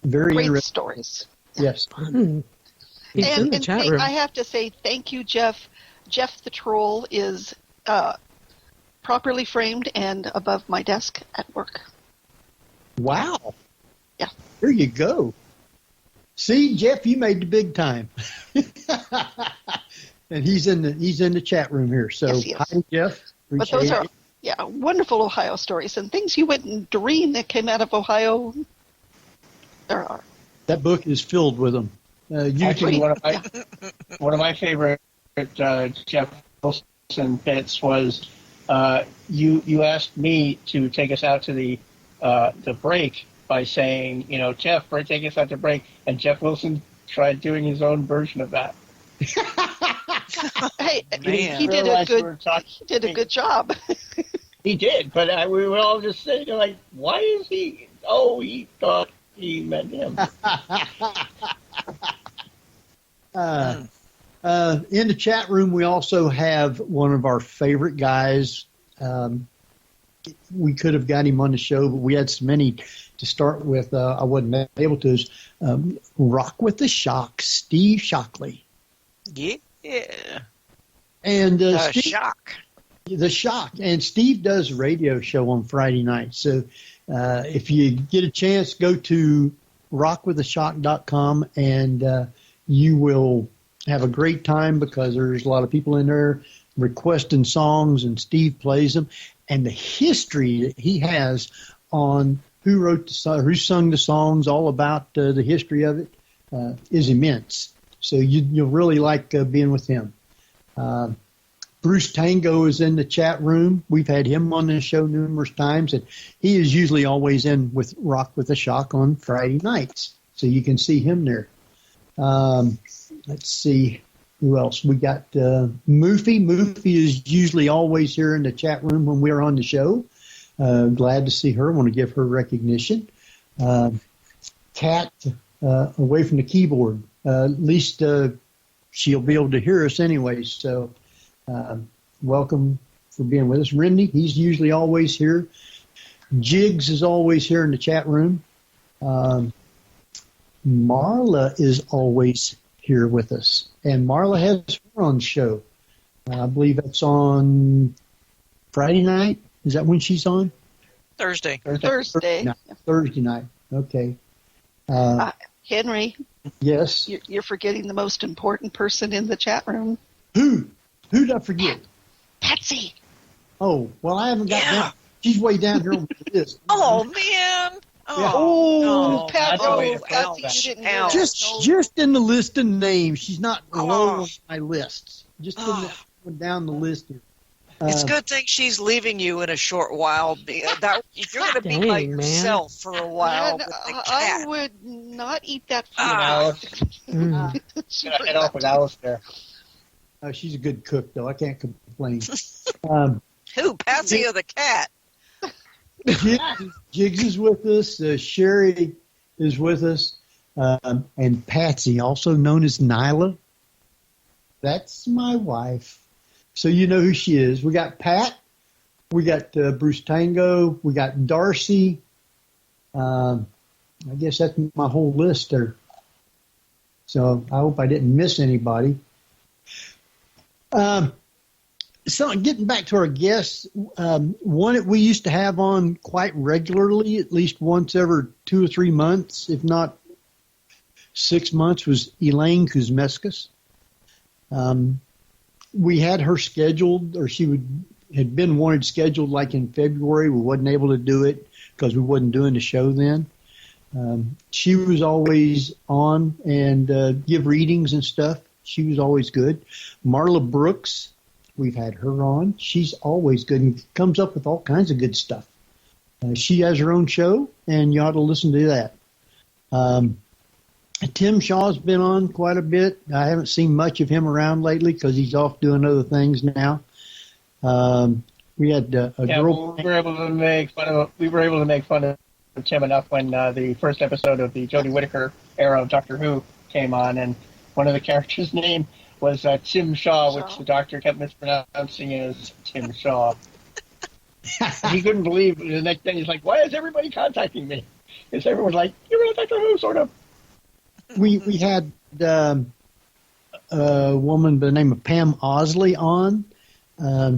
Very Great interesting stories. Yes. Fun. He's in the chat room. I have to say thank you, Jeff. Jeff the Troll is properly framed and above my desk at work. Wow. Yeah. There you go. See, Jeff, you made the big time. And he's in the chat room here. So Yes, he is. hi, Jeff. But Appreciate those are, it. yeah, wonderful Ohio stories and things you wouldn't dream that came out of Ohio. There are. That book is filled with them. Actually, one of my favorite Jeff Wilson bits was you asked me to take us out to the break by saying, you know, Jeff, take us out to break, and Jeff Wilson tried doing his own version of that. Hey, Man. he did a good job. He did, but we were all just saying, like, why is he? Oh, he thought he meant him. In the chat room, we also have one of our favorite guys. We could have got him on the show, but we had so many to start with. I wasn't able to. Rock with the Shock, Steve Shockley. Yeah. And Steve, Shock. The Shock. And Steve does a radio show on Friday night. So if you get a chance, go to rockwiththeshock.com and you will have a great time because there's a lot of people in there requesting songs and Steve plays them. And the history that he has on who wrote the song, who sung the songs, all about the history of it is immense. So you'll really like being with him. Bruce Tango is in the chat room. We've had him on the show numerous times, and he is usually always in with Rock with the Shock on Friday nights. So you can see him there. Let's see who else. We got Moofy. Moofy is usually always here in the chat room when we're on the show. Glad to see her. Want to give her recognition. Kat away from the keyboard. At least she'll be able to hear us anyway. So welcome for being with us. Rendy, he's usually always here. Jigs is always here in the chat room. Marla is always here with us. And Marla has her own show. I believe that's on Friday night. Is that when she's on? Thursday. Thursday. Thursday night. Okay. Henry, Yes. you're forgetting the most important person in the chat room. Who? Who did I forget? Patsy. Oh, well, I haven't got that. She's way down here on the list. Oh, man. Yeah. Oh, That's a way to Patsy, put that. you didn't hear that. Just in the list of names. She's not Oh. low on my list. Just down the list here. It's a good thing she's leaving you in a short while. That you're going to be by Dang, man. yourself for a while And with the I cat. would not eat that food. Alice. She Gotta brings head off that with to- Alice there. She's a good cook, though. I can't complain. Who, Patsy or the cat? Jigs is with us. Sherry is with us. And Patsy, also known as Nyla. That's my wife. So you know who she is. We got Pat. We got Bruce Tango. We got Darcy. I guess that's my whole list there. So I hope I didn't miss anybody. So getting back to our guests, one that we used to have on quite regularly, at least once every 2 or 3 months, if not 6 months, was Elaine Kuzmeskis. We had her scheduled, or had been wanted scheduled like in February. We wasn't able to do it because we wasn't doing the show then. She was always on and give readings and stuff. She was always good. Marla Brooks, we've had her on. She's always good and comes up with all kinds of good stuff. She has her own show, and you ought to listen to that. Tim Shaw's been on quite a bit. I haven't seen much of him around lately because he's off doing other things now. We had a girl. We were able to make fun of Tim enough when the first episode of the Jodie Whittaker era of Doctor Who came on, and one of the characters' name was Tim Shaw, which the doctor kept mispronouncing as Tim Shaw. He couldn't believe it. The next day he's like, "Why is everybody contacting me?" Because everyone's like, "You're on Doctor Who," sort of. We had a woman by the name of Pam Osley on.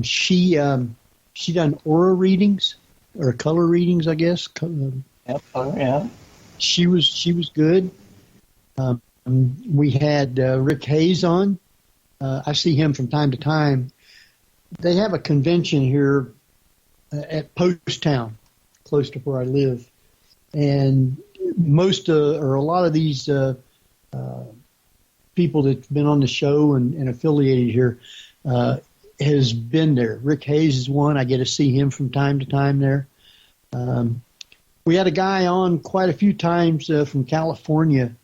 She done aura readings or color readings, I guess. Yep. Yeah. She was good. We had Rick Hayes on. I see him from time to time. They have a convention here at Post Town, close to where I live, and a lot of these people that's been on the show and affiliated here has been there. Rick Hayes is one. I get to see him from time to time there. We had a guy on quite a few times from California,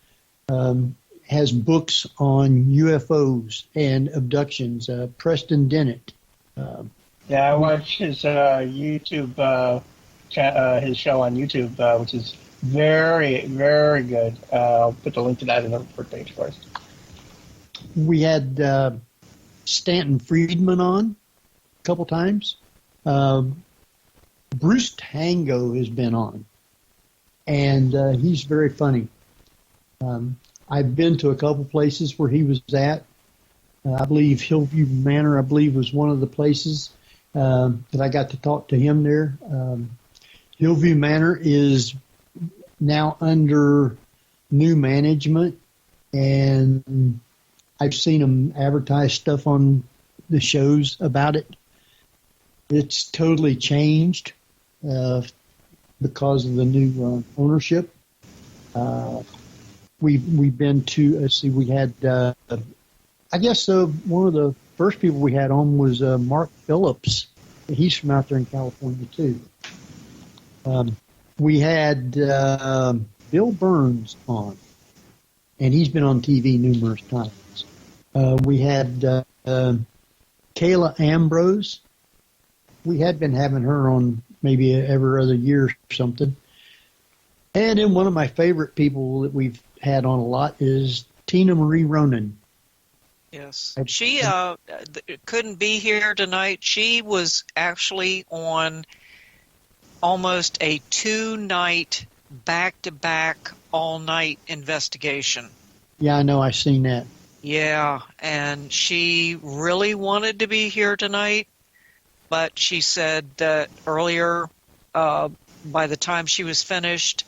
has books on UFOs and abductions, Preston Dennett. Yeah, I watched his YouTube, his show on YouTube, which is very, very good. I'll put the link to that in the report page for us. We had Stanton Friedman on a couple times. Bruce Tango has been on, and he's very funny. I've been to a couple places where he was at. I believe Hillview Manor, was one of the places that I got to talk to him there. Hillview Manor is now under new management, and I've seen them advertise stuff on the shows about it. It's totally changed because of the new ownership. We've been to, we had, I guess one of the first people we had on was Mark Phillips. He's from out there in California, too. We had Bill Burns on, and he's been on TV numerous times. We had Kayla Ambrose. We had been having her on maybe every other year or something. And then one of my favorite people that we've had on a lot is Tina Marie Ronan. Yes. She couldn't be here tonight. She was actually on almost a 2-night back-to-back all-night investigation. Yeah, I know. I've seen that. Yeah, and she really wanted to be here tonight, but she said that earlier, by the time she was finished,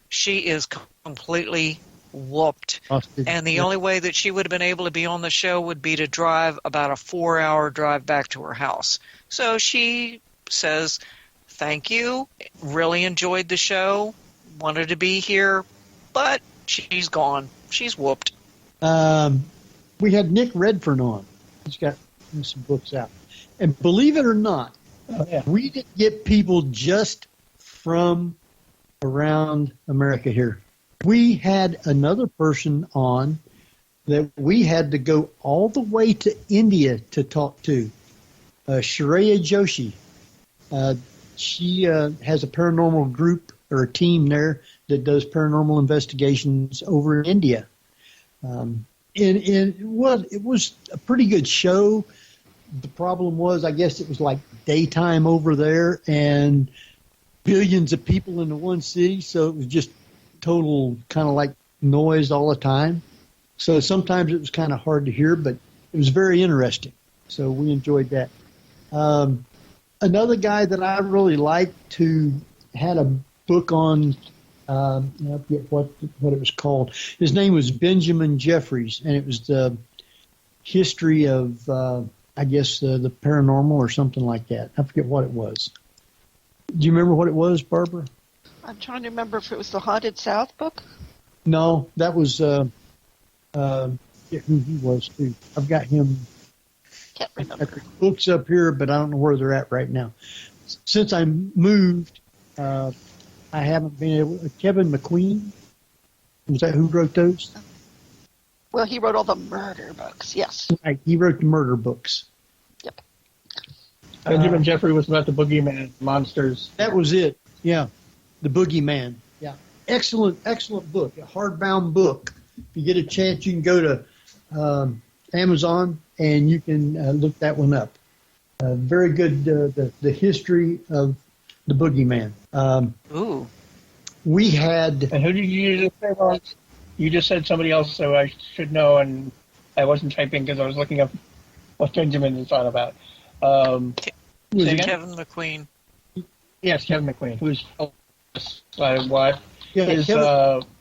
she is completely whooped. And the only way that she would have been able to be on the show would be to drive about a 4-hour drive back to her house. So she says, thank you, really enjoyed the show, wanted to be here, but she's gone. She's whooped. We had Nick Redfern on. He's got some books out. And believe it or not, we didn't get people just from around America here. We had another person on that we had to go all the way to India to talk to, Shreya Joshi. She has a paranormal group or a team there that does paranormal investigations over in India. It was a pretty good show. the problem was, I guess it was like daytime over there and billions of people in the one city, so it was just total kind of like noise all the time. So sometimes it was kind of hard to hear, but it was very interesting. So we enjoyed that. Another guy that I really liked who had a book on, I forget what it was called. His name was Benjamin Jeffries, and it was the history of, I guess, the paranormal or something like that. I forget what it was. Do you remember what it was, Barbara? I'm trying to remember if it was the Haunted South book. No, that was who he was too. I've got him. Can't I've remember. got the books up here, but I don't know where they're at right now. Since I moved, I haven't been able. Kevin McQueen, was that who wrote those? Well, he wrote all the murder books. Yes. Right, he wrote the murder books. Yep. Benjamin Jeffrey was about the boogeyman monsters. That was it. Yeah, the Boogeyman. Yeah, excellent book. A hardbound book. If you get a chance, you can go to Amazon and you can look that one up. Very good. The history of the Boogeyman. Ooh. We had. And who did you just say was? You just said somebody else, so I should know, and I wasn't typing because I was looking up what Benjamin is on about. Was it Kevin McQueen. Yes, Kevin McQueen, who's what Yeah, his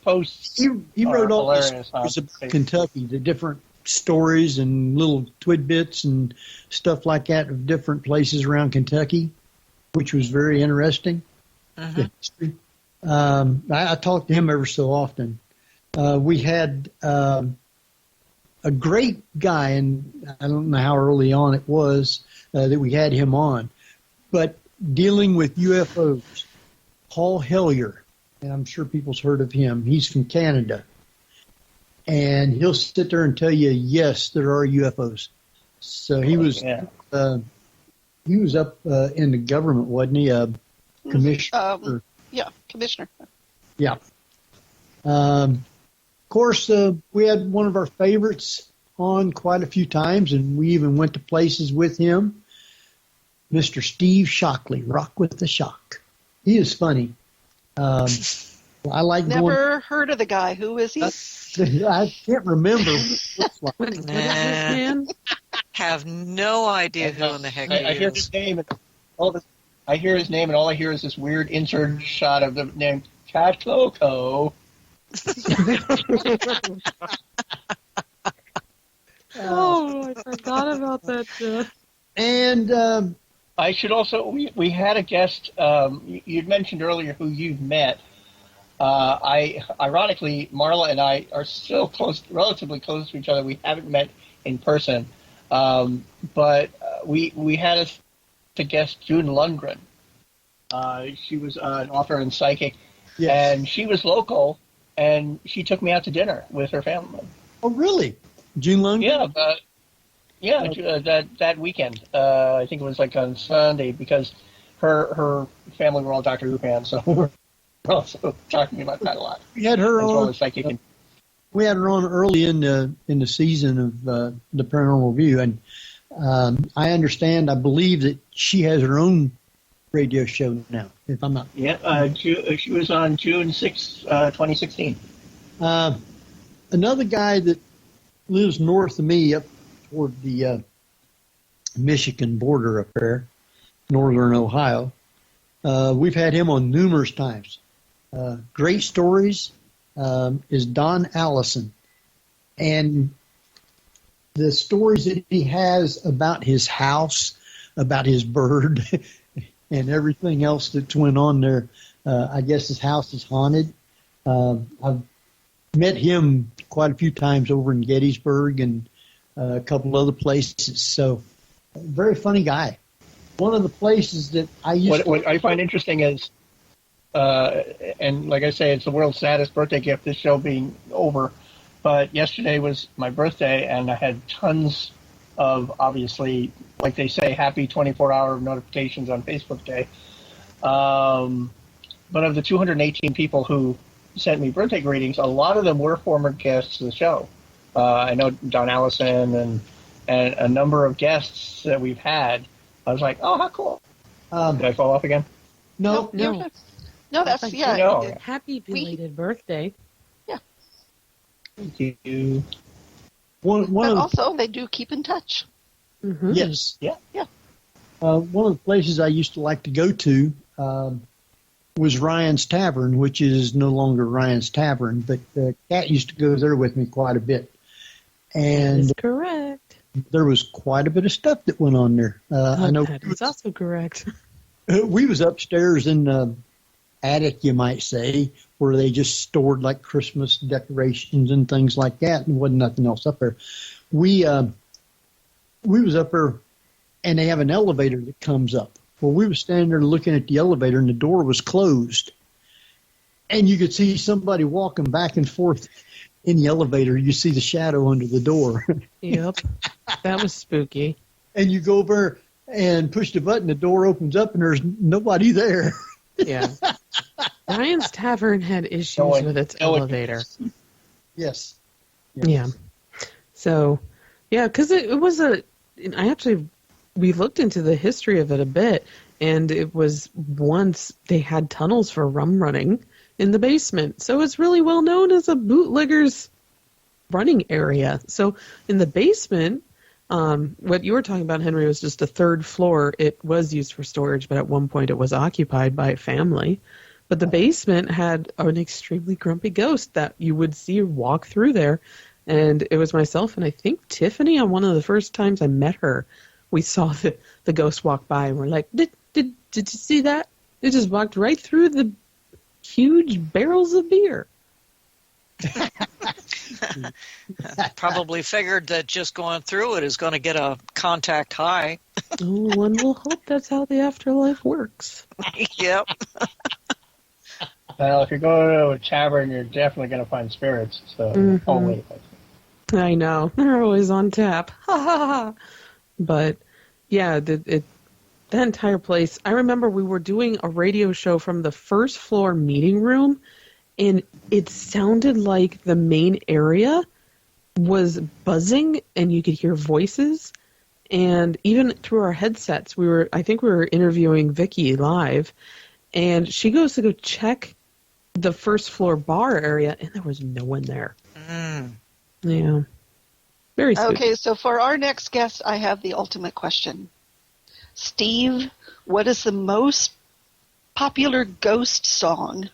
posts. He wrote all the hilarious, stories about Kentucky, the different stories and little tidbits and stuff like that of different places around Kentucky, which was very interesting. The history. I talked to him ever so often. We had a great guy, and I don't know how early on it was that we had him on, but dealing with UFOs, Paul Hellyer, and I'm sure people's heard of him. He's from Canada, and he'll sit there and tell you, yes, there are UFOs. So he was up in the government, wasn't he? Commissioner. Yeah, commissioner. Yeah. Of course, we had one of our favorites on quite a few times, and we even went to places with him, Mr. Steve Shockley, Rock with the Shock. He is funny. I like Never heard of the guy. Who is he? I can't remember what he looks like. Have no idea who in the heck he I hear is. his name, and I hear his name, and all I hear is this weird insert shot of the name Kat Klockow. Oh, I forgot about that, Jeff. And I should also, we had a guest, you'd mentioned earlier who you've met. Ironically, Marla and I are still relatively close to each other. We haven't met in person. But we had a guest, June Lundgren. She was an author and psychic. Yes. And she was local, and she took me out to dinner with her family. Oh, really? June Lundgren? That weekend. I think it was like on Sunday, because her family were all Doctor Who fans, so we were also talking about that a lot. We had her as well on. as psychic. We had her on early in the season of the Paranormal View, and I understand, I believe that she has her own radio show now, if I'm not. Yeah, she was on June 6, 2016. Another guy that lives north of me, up toward the Michigan border up there, northern Ohio. We've had him on numerous times. Great stories is Don Allison. And the stories that he has about his house, about his bird, and everything else that's went on there, I guess his house is haunted. I've met him quite a few times over in Gettysburg and a couple other places. So, very funny guy. One of the places that I used what I find interesting is, and like I say, it's the world's saddest birthday gift, this show being over. But yesterday was my birthday, and I had tons of, obviously, like they say, happy 24-hour notifications on Facebook Day. But of the 218 people who sent me birthday greetings, a lot of them were former guests of the show. I know Don Allison and and a number of guests that we've had, I was like, oh, how cool. Did I fall off again? No. No, that's, yeah. No. Happy belated birthday. Thank you. One But of the, also, they do keep in touch. Mm-hmm. yes. Yeah. One of the places I used to like to go to was Ryan's Tavern, which is no longer Ryan's Tavern, but Kat used to go there with me quite a bit. And That's correct. there was quite a bit of stuff that went on there. I know That is also correct. we was upstairs in the attic, you might say, where they just stored like Christmas decorations and things like that, and wasn't nothing else up there. We was up there, and they have an elevator that comes up. Well, we were standing there looking at the elevator, and the door was closed, and you could see somebody walking back and forth in the elevator. You see the shadow under the door. Yep. That was spooky. And you go over and push the button, the door opens up, and there's nobody there. Yeah. Ryan's Tavern had issues with its elevator. Yes. Yeah. So, yeah, because it was we looked into the history of it a bit, and it was once they had tunnels for rum running in the basement. So it's really well known as a bootlegger's running area. So in the basement, what you were talking about, Henry, was just a third floor. It was used for storage, but at one point it was occupied by a family. But the basement had an extremely grumpy ghost that you would see walk through there. And it was myself and I think Tiffany, on one of the first times I met her, we saw the ghost walk by and we're like, did you see that? It just walked right through the huge barrels of beer. Probably figured that just going through it is going to get a contact high. Oh, one will hope that's how the afterlife works. Yep. Well, if you're going to a tavern, you're definitely going to find spirits. So always. I know. They're always on tap. Ha ha ha. But, yeah, that entire place. I remember we were doing a radio show from the first floor meeting room, and it sounded like the main area was buzzing, and you could hear voices. And even through our headsets, I think we were interviewing Vicky live, and she goes to go check the first floor bar area, and there was no one there. Yeah. Very spooky. Okay, so for our next guest, I have the ultimate question. Steve, what is the most popular ghost song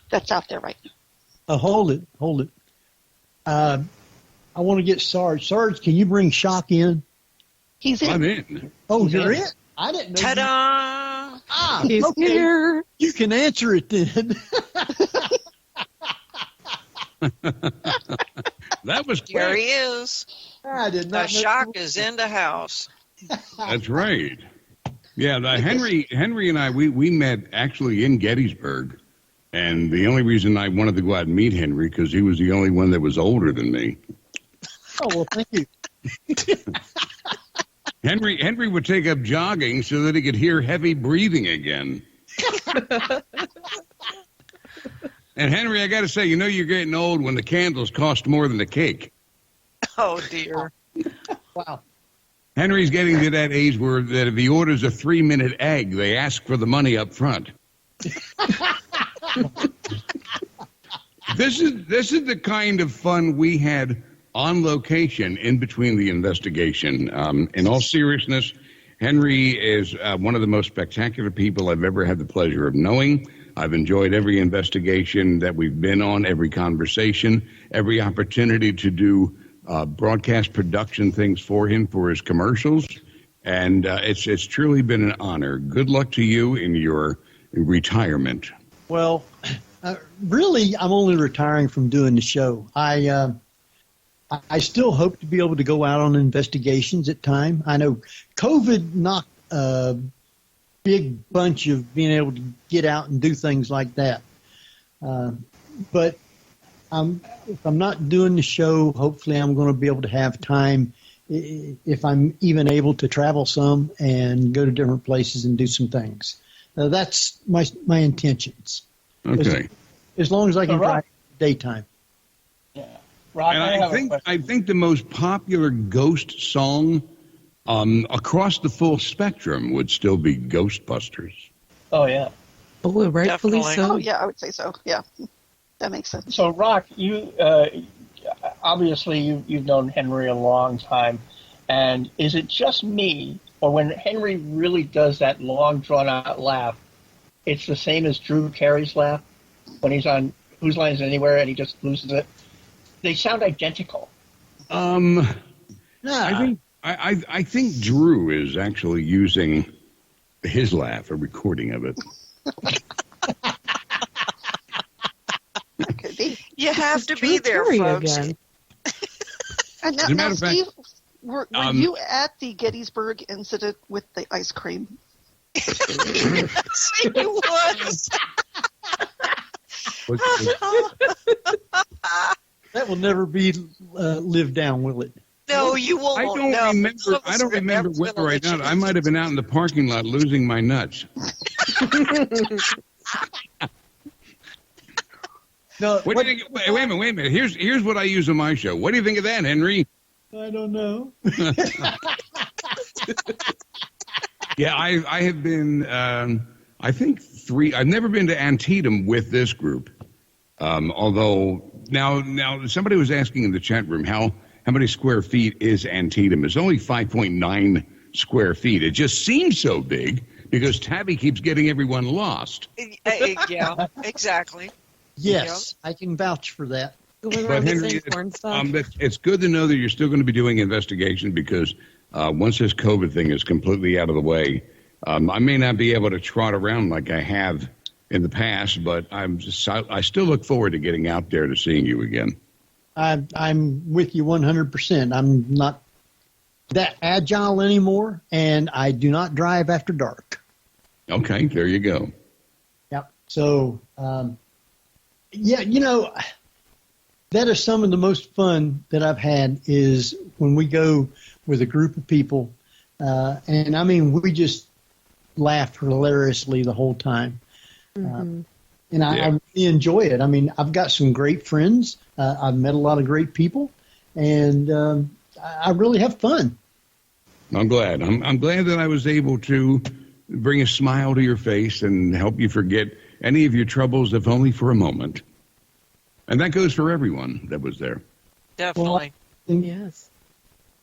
that's out there right now? Hold it. I want to get Sarge. Sarge, can you bring Shock in? He's in. I'm in. Oh, you're in? I didn't know. Ta-da! He's here. You can answer it then. That was Here quick. he is. I did The not know. shock is in the house. That's right. Yeah, Henry and I, we met actually in Gettysburg. And the only reason I wanted to go out and meet Henry, because he was the only one that was older than me. Oh, well, thank you. Henry would take up jogging so that he could hear heavy breathing again. And Henry, I got to say, you're getting old when the candles cost more than the cake. Oh, dear. Wow. Henry's getting to that age where that if he orders a 3-minute egg, they ask for the money up front. This is the kind of fun we had on location in between the investigation. In all seriousness, Henry is one of the most spectacular people I've ever had the pleasure of knowing. I've enjoyed every investigation that we've been on, every conversation, every opportunity to do broadcast production things for him for his commercials. And it's truly been an honor. Good luck to you in your retirement. Well, really, I'm only retiring from doing the show. I still hope to be able to go out on investigations at time. I know COVID knocked a big bunch of being able to get out and do things like that. But if I'm not doing the show, hopefully I'm going to be able to have time, if I'm even able to travel some and go to different places and do some things. That's my intentions. Okay. As long as I can drive daytime. Yeah. Rock, And have a I question. think the most popular ghost song across the full spectrum would still be Ghostbusters. Oh, yeah. Oh, rightfully Definitely. so. Oh, yeah, I would say so. Yeah, that makes sense. So, Rock, you obviously you've known Henry a long time, and is it just me, or when Henry really does that long, drawn-out laugh, it's the same as Drew Carey's laugh when he's on Whose Line Is It Anywhere and he just loses it? They sound identical. I think Drew is actually using his laugh, a recording of it. That could be. You have to be there, Drew Carey folks. again. And As a now matter of fact, Steve, were you at the Gettysburg incident with the ice cream? Yes, he was. That will never be lived down, will it? No, you won't. I don't remember whether I not. I might have been out in the parking lot losing my nuts. No, What do you think? Wait a minute. Here's what I use on my show. What do you think of that, Henry? I don't know. Yeah, I have been. I think 3. I've never been to Antietam with this group. Although now somebody was asking in the chat room how many square feet is Antietam? It's only 5.9 square feet. It just seems so big because Tabby keeps getting everyone lost. Yeah, exactly. Yes, I can vouch for that. Going But around Henry, saying porn stuff. it's good to know that you're still going to be doing investigation because once this COVID thing is completely out of the way, I may not be able to trot around like I have in the past, but I still look forward to getting out there to seeing you again. I'm with you 100%. I'm not that agile anymore, and I do not drive after dark. Okay, there you go. Yep. So, yeah, that is some of the most fun that I've had is when we go with a group of people, and I mean, we just laugh hilariously the whole time. And I really enjoy it. I mean, I've got some great friends. I've met a lot of great people, and I really have fun. I'm glad. I'm glad that I was able to bring a smile to your face and help you forget any of your troubles, if only for a moment. And that goes for everyone that was there. Definitely. Yes.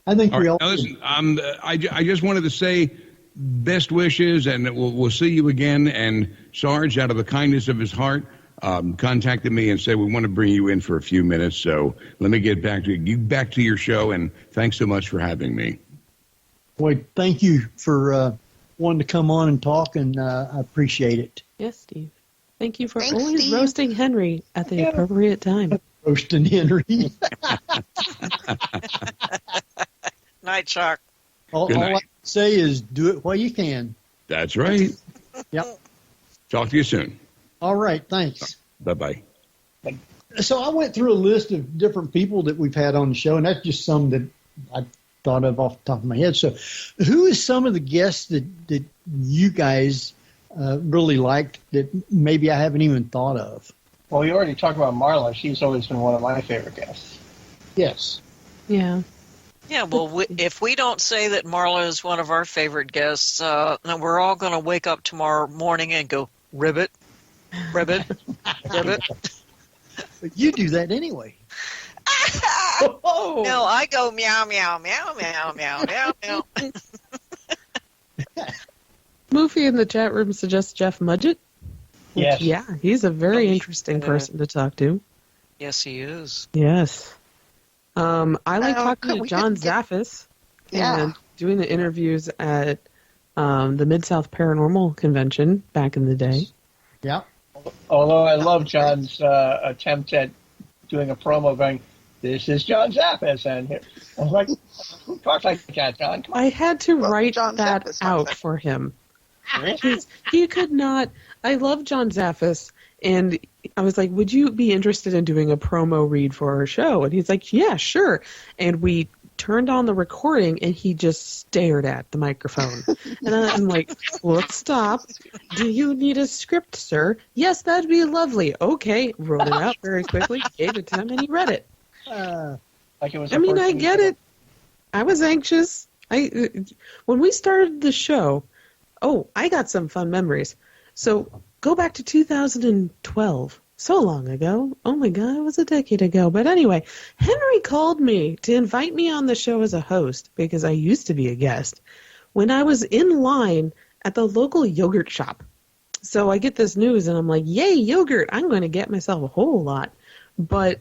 I think we Now all. listen, I just wanted to say best wishes, and we'll see you again. And Sarge, out of the kindness of his heart, contacted me and said we want to bring you in for a few minutes. So let me get back to your show, and thanks so much for having me. Boy, thank you for wanting to come on and talk, and I appreciate it. Yes, Steve. Thank you for Thanks, always Steve. roasting Henry at the appropriate time. Roasting Henry. Night, Chuck. all Good I night. can say is do it while you can. That's right. Yep. Talk to you soon. All right. Thanks. Bye-bye. So I went through a list of different people that we've had on the show, and that's just some that I thought of off the top of my head. So who is some of the guests that you guys really liked that maybe I haven't even thought of? Well, we already talked about Marla. She's always been one of my favorite guests. Yes. Yeah. Yeah, well, if we don't say that Marla is one of our favorite guests, then we're all going to wake up tomorrow morning and go, ribbit, ribbit, ribbit. But you do that anyway. No, I go meow, meow, meow, meow, meow, meow, meow. Moofy in the chat room suggests Jeff Mudgett. Yes. Yeah, he's a very interesting person to talk to. Yes, he is. Yes. I like talking to we John didn't get- Zaffis Yeah. and doing the interviews at the Mid-South Paranormal Convention back in the day. Yeah. Although I love John's attempt at doing a promo going, this is John Zappis. And here, I was like, who talks like that, John? Come on. I had to Well, write John that Zaffis out talks for him. Really? He could not. I love John Zaffis, and I was like, would you be interested in doing a promo read for our show? And he's like, yeah, sure. And we turned on the recording, and he just stared at the microphone. And I'm like, let's stop. Do you need a script, sir? Yes, that'd be lovely. Okay. Wrote it out very quickly, gave it to him, and he read it. Like it was. I mean, I get it. I was anxious. When we started the show, I got some fun memories. So go back to 2012. So long ago. Oh my God, it was a decade ago. But anyway, Henry called me to invite me on the show as a host because I used to be a guest when I was in line at the local yogurt shop. So I get this news and I'm like, yay, yogurt. I'm going to get myself a whole lot. But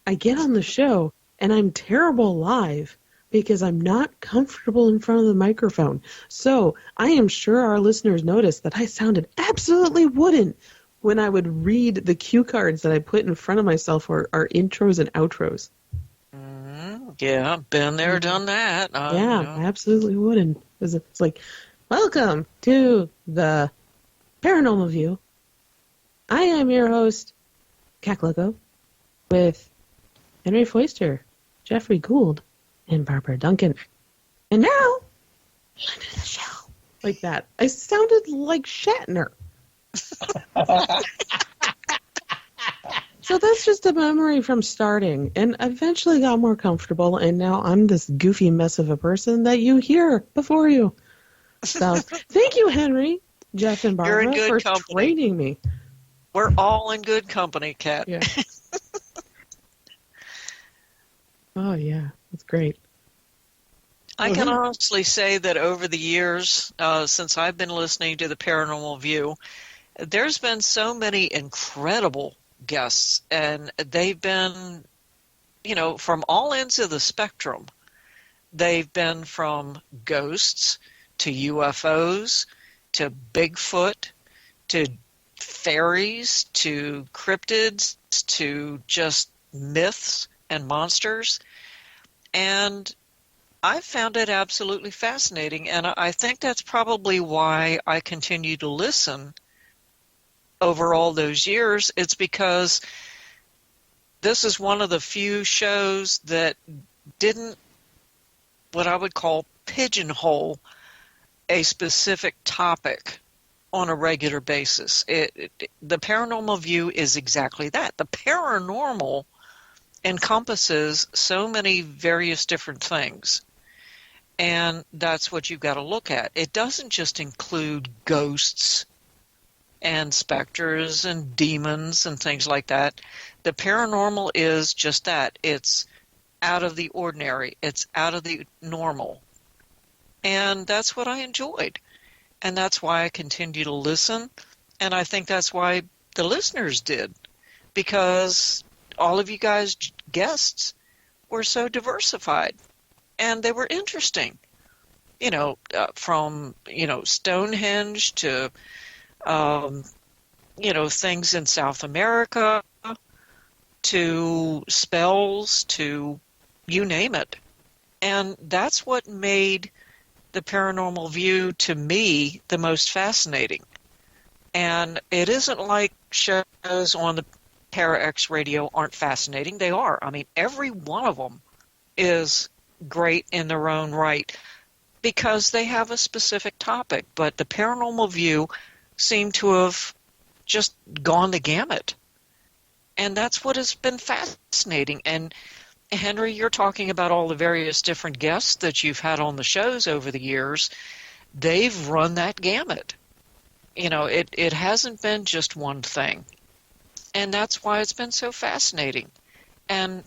I get on the show and I'm terrible live because I'm not comfortable in front of the microphone. So I am sure our listeners noticed that I sounded absolutely wooden when I would read the cue cards that I put in front of myself for our intros and outros. Yeah, been there, done that. Absolutely wouldn't. It's like, welcome to the Paranormal View. I am your host, Kat Klockow, with Henry Foister, Geoffrey Gould, and Barbara Duncan. And now, onto the show. Like that. I sounded like Shatner. So that's just a memory from starting, and eventually got more comfortable, and now I'm this goofy mess of a person that you hear before you. So thank you, Henry, Jeff, and Barbara, You're in good for company. training me. We're all in good company, Kat. Yeah. Oh, yeah. That's great. I can honestly say that over the years, since I've been listening to the Paranormal View, there's been so many incredible guests, and they've been, from all ends of the spectrum. They've been from ghosts to UFOs to Bigfoot to fairies to cryptids to just myths and monsters. And I found it absolutely fascinating, and I think that's probably why I continue to listen over all those years. It's because this is one of the few shows that didn't, what I would call, pigeonhole a specific topic on a regular basis. The Paranormal View is exactly that. The paranormal encompasses so many various different things. And that's what you've got to look at. It doesn't just include ghosts and specters and demons and things like that. The paranormal is just that. It's out of the ordinary. It's out of the normal. And that's what I enjoyed. And that's why I continue to listen. And I think that's why the listeners did. Because all of you guys, guests, were so diversified. And they were interesting. From, Stonehenge to, things in South America, to spells, to you name it. And that's what made the Paranormal View, to me, the most fascinating. And it isn't like shows on the Para-X radio aren't fascinating. They are. I mean, every one of them is great in their own right because they have a specific topic. But the Paranormal View seemed to have just gone the gamut. And that's what has been fascinating. And Henry, you're talking about all the various different guests that you've had on the shows over the years. They've run that gamut. It hasn't been just one thing. And that's why it's been so fascinating. And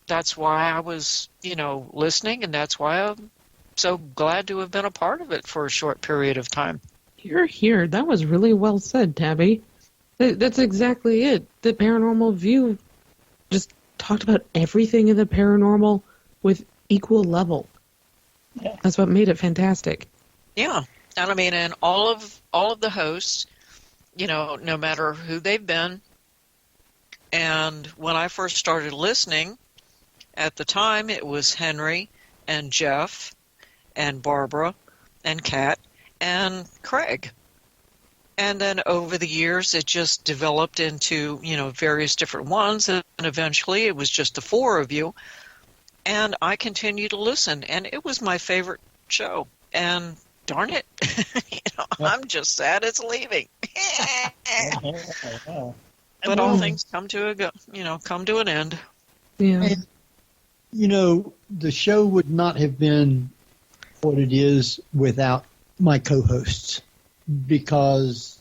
that's why I was, listening, and that's why I'm so glad to have been a part of it for a short period of time. You're here. That was really well said, Tabby. That's exactly it. The Paranormal View just talked about everything in the paranormal with equal level. Yeah. That's what made it fantastic. Yeah. And I mean, and all of the hosts, no matter who they've been. And when I first started listening, at the time it was Henry and Jeff and Barbara and Kat and Craig. And then over the years, it just developed into, various different ones. And eventually it was just the four of you. And I continued to listen. And it was my favorite show. And darn it, I'm just sad it's leaving. But all things come to an end. Yeah. And, the show would not have been what it is without my co-hosts, because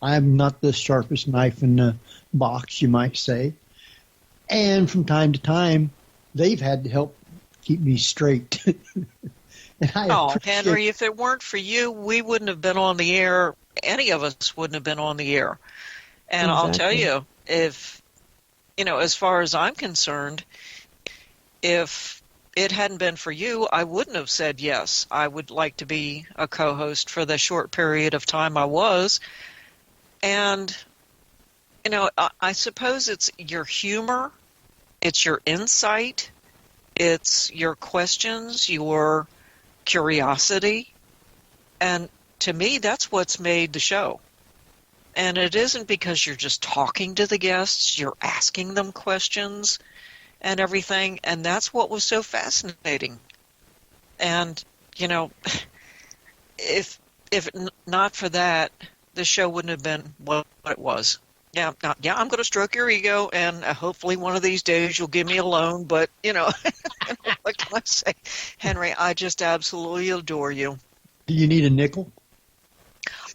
I'm not the sharpest knife in the box, you might say. And from time to time, they've had to help keep me straight. And Henry, if it weren't for you, we wouldn't have been on the air. Any of us wouldn't have been on the air. And I'll tell you, if, as far as I'm concerned, if it hadn't been for you, I wouldn't have said yes. I would like to be a co-host for the short period of time I was. And, I suppose it's your humor, it's your insight, it's your questions, your curiosity. And to me, that's what's made the show. And it isn't because you're just talking to the guests, you're asking them questions and everything, and that's what was so fascinating. And, if not for that, the show wouldn't have been what it was. Yeah, I'm going to stroke your ego, and hopefully one of these days you'll give me a loan, but, what can I say? Henry, I just absolutely adore you. Do you need a nickel?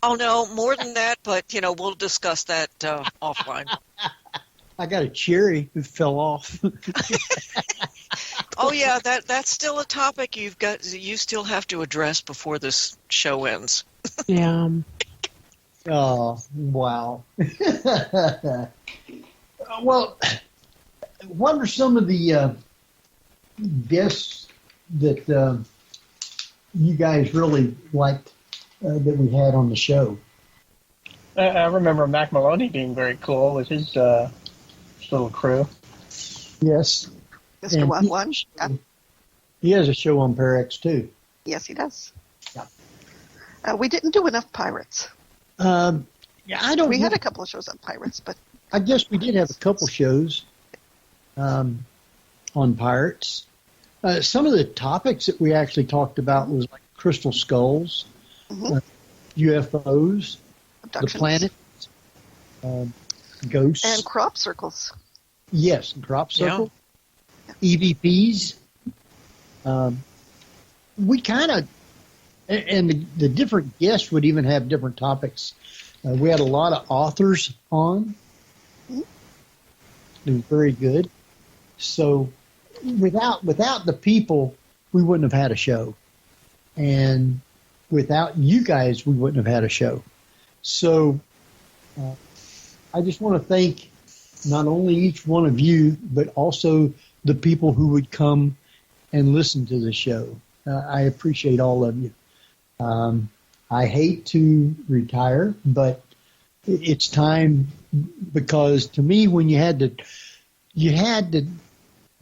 Oh, no, more than that, but, we'll discuss that offline. I got a cherry that fell off. Oh, yeah, that's still a topic you still have to address before this show ends. Yeah. Oh, wow. Well, what are some of the guests that you guys really liked that we had on the show? I remember Mac Maloney being very cool with his little crew. Yes. Mr. One One. Yeah. He has a show on Parax too. Yes, he does. Yeah. We didn't do enough pirates. We had a couple of shows on pirates, but I guess we did have a couple shows on pirates. Some of the topics that we actually talked about was like crystal skulls, UFOs, the planet, ghosts, and crop circles. Yes, crop circle, EVPs. We kind of, and the different guests would even have different topics. We had a lot of authors on. It was very good. So without the people, we wouldn't have had a show. And without you guys, we wouldn't have had a show. So I just want to thank not only each one of you, but also the people who would come and listen to the show. I appreciate all of you. I hate to retire, but it's time, because to me, when you had to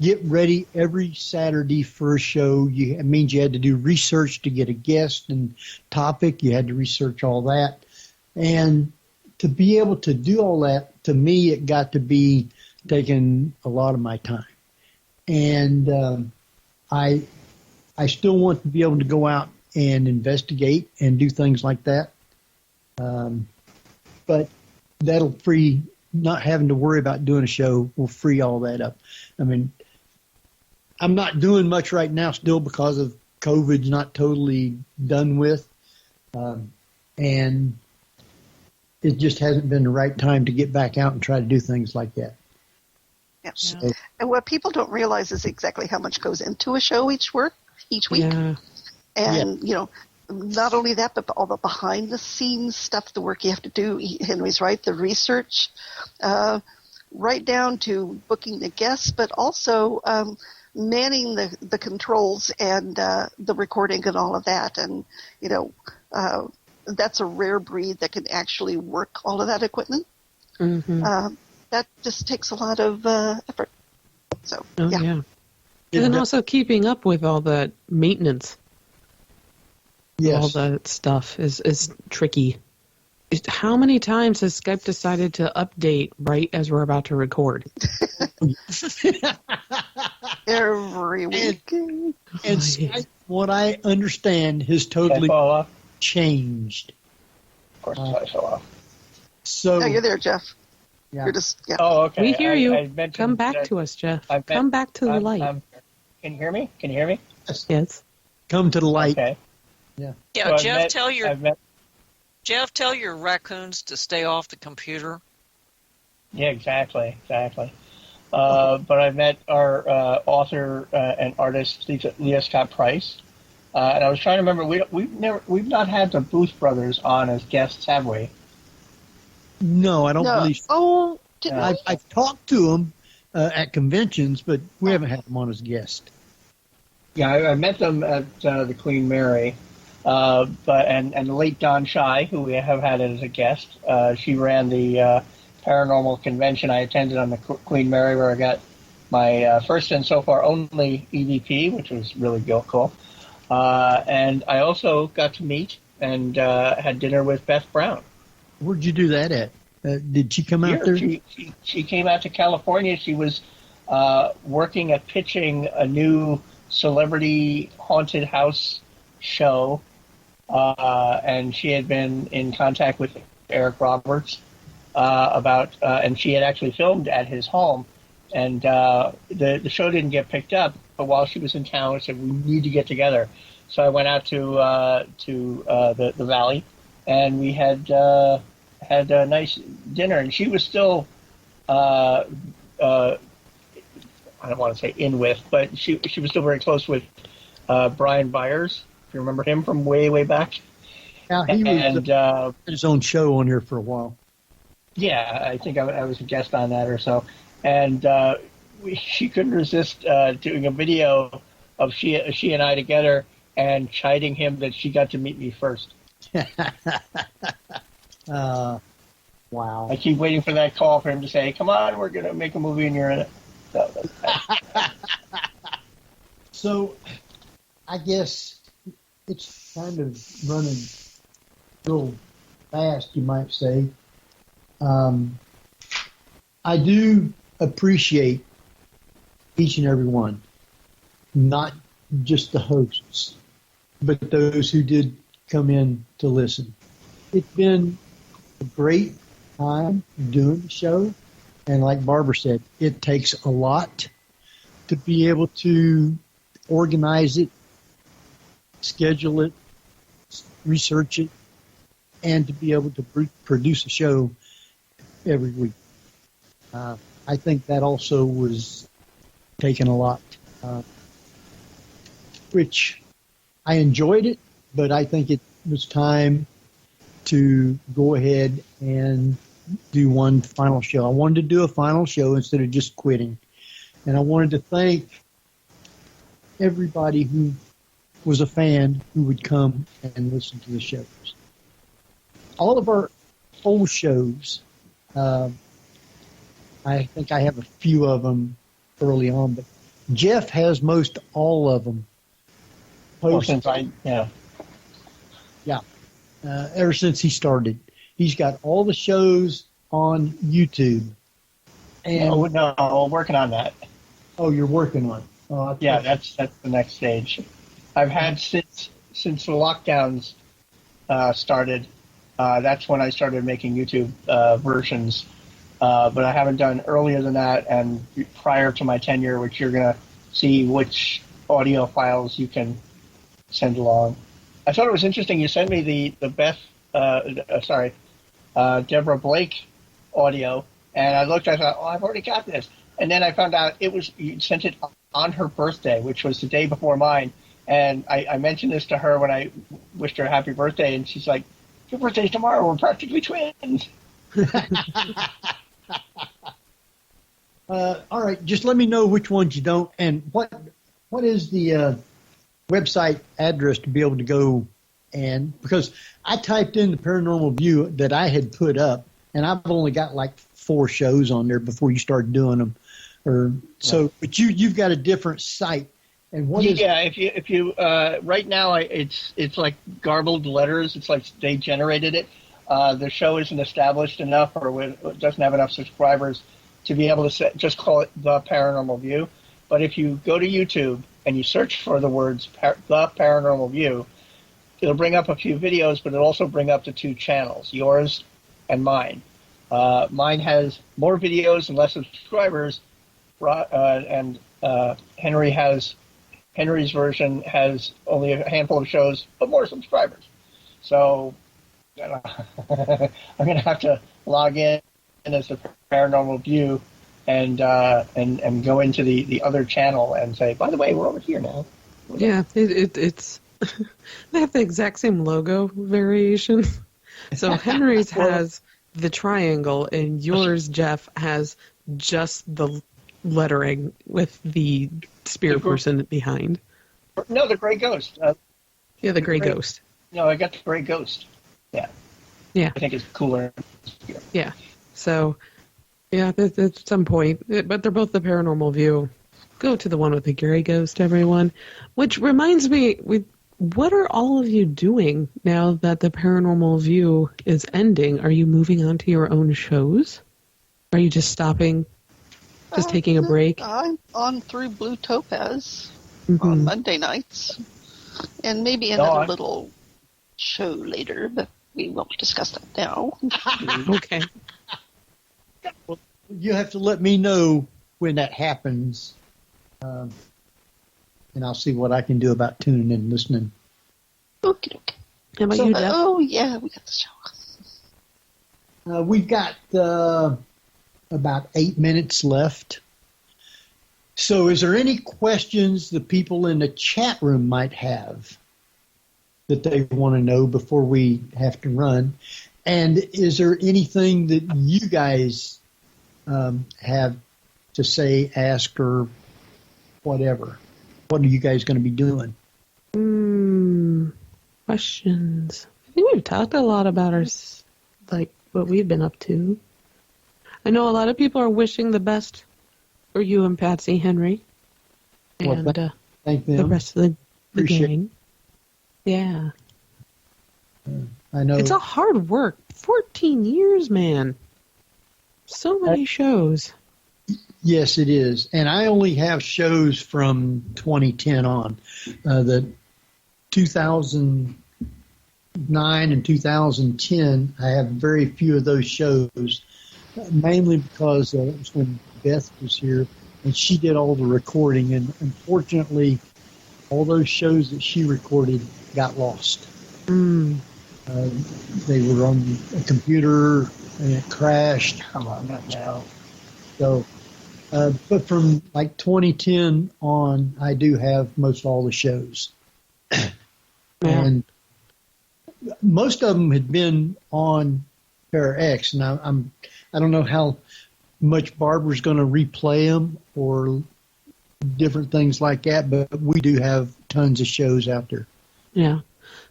get ready every Saturday for a show, it means you had to do research to get a guest and topic. You had to research all that. And to be able to do all that, to me, it got to be taking a lot of my time. And I still want to be able to go out and investigate and do things like that. But that'll free, not having to worry about doing a show will free all that up. I mean, I'm not doing much right now still because of COVID's not totally done with. And it just hasn't been the right time to get back out and try to do things like that. Yeah. So, and what people don't realize is exactly how much goes into a show each week. Yeah. And, not only that, but all the behind-the-scenes stuff, the work you have to do. Henry's right, the research, right down to booking the guests, but also manning the controls and the recording and all of that. And, that's a rare breed that can actually work all of that equipment. Mm-hmm. That just takes a lot of effort. So, yeah. And then also keeping up with all the maintenance. yes. All that stuff is tricky. How many times has Skype decided to update right as we're about to record? every week. And Skype, what I understand, has totally changed. Of course, I fell off. So Oh, you're there, Jeff. Yeah. You're just, yeah. Oh, okay. We hear you. I mentioned Come back that to us, Jeff. I've met- Come back to the I'm- light. Can you hear me? Can you hear me? Yes. Come to the light. Okay. Yeah, So Jeff, I've met tell your raccoons to stay off the computer. Yeah, exactly. But I met our author and artist Leah Scott Price, and I was trying to remember. We've not had the Booth brothers on as guests, have we? No, I don't No. believe so. Oh, didn't we? I've talked to them at conventions, but we haven't had them on as guests. Yeah, I met them at the Queen Mary, and the late Don Shy, who we have had as a guest. She ran the paranormal convention I attended on the Queen Mary, where I got my first and so far only EVP, which was really cool. And I also got to meet and had dinner with Beth Brown. Where'd you do that at? Did she come out Here, there? she came out to California. She was working at pitching a new celebrity haunted house show, and she had been in contact with Eric Roberts and she had actually filmed at his home, and the show didn't get picked up. But while she was in town, I said we need to get together. So I went out to the Valley, and we had a nice dinner. And she was still I don't want to say in with, but she was still very close with Brian Byers. If you remember him from way back. Yeah, he was had his own show on here for a while. Yeah, I think I was a guest on that or so. And she couldn't resist doing a video of she and I together and chiding him that she got to meet me first. Wow. I keep waiting for that call for him to say, "Come on, we're going to make a movie and you're in it." So, I guess it's kind of running real fast, you might say. I do appreciate each and every one, not just the hosts, but those who did come in to listen. It's been a great time doing the show, and like Barbara said, it takes a lot to be able to organize it, schedule it, research it, and to be able to produce a show every week. I think that also was taken a lot, which I enjoyed it, but I think it was time to go ahead and do one final show. I wanted to do a final show instead of just quitting. And I wanted to thank everybody who was a fan who would come and listen to the shows. All of our old shows, I think I have a few of them early on, but Jeff has most all of them posted. Ever since he started. He's got all the shows on YouTube. And No, I'm working on that. Oh, you're working on it. Oh, Yeah, that's the next stage. I've had since the lockdowns started. That's when I started making YouTube versions, but I haven't done earlier than that and prior to my tenure, which you're going to see which audio files you can send along. I thought it was interesting. You sent me the Beth, Deborah Blake audio, and I looked. I thought, oh, I've already got this. And then I found out you sent it on her birthday, which was the day before mine. And I mentioned this to her when I wished her a happy birthday, and she's like, "Your birthday's tomorrow. We're practically twins." All right, just let me know which ones you don't, and what is the website address to be able to go and, because I typed in the Paranormal View that I had put up, and I've only got like 4 shows on there before you started doing them, but you've got a different site. And what is? Yeah, if you right now it's like garbled letters. It's like they generated it. The show isn't established enough, or it doesn't have enough subscribers to be able to just call it The Paranormal View. But if you go to YouTube and you search for the words The Paranormal View, it'll bring up a few videos, but it'll also bring up the 2 channels, yours and mine. Mine has more videos and less subscribers, and Henry's version has only a handful of shows but more subscribers. So I'm going to have to log in as a Paranormal View and go into the other channel and say, by the way, we're over here now. Yeah, it's they have the exact same logo variation. So Henry's has the triangle, and yours, Jeff, has just the lettering with the spirit person behind. No, the Gray Ghost. Yeah, the Gray Ghost. No, I got the Gray Ghost. Yeah. Yeah. I think it's cooler. Yeah. So, yeah, at some point, but they're both the Paranormal View. Go to the one with the Gray Ghost, everyone. Which reminds me, what are all of you doing now that the Paranormal View is ending? Are you moving on to your own shows? Are you just stopping, just taking a break? I'm on through Blue Topaz on Monday nights, and maybe another little show later, but we won't discuss that now. Okay. Well, you have to let me know when that happens, and I'll see what I can do about tuning in and listening. Okay. How about you, Jeff? Oh, yeah, we got the show. We've got about 8 minutes left. So is there any questions the people in the chat room might have that they want to know before we have to run? And is there anything that you guys have to say, ask, or whatever? What are you guys going to be doing? Questions. I think we've talked a lot about what we've been up to. I know a lot of people are wishing the best for you and Patsy Henry and thank them. the rest of the gang. Yeah. I know. It's a hard work. 14 years, man. So many shows. Yes, it is. And I only have shows from 2010 on. The 2009 and 2010, I have very few of those shows, mainly because it was when Beth was here, and she did all the recording. And unfortunately, all those shows that she recorded got lost. They were on a computer, and it crashed. Come on, not now. So, but from like 2010 on, I do have most all the shows. And most of them had been on Para X, and I don't know how much Barbara's going to replay them or different things like that, but we do have tons of shows out there. Yeah.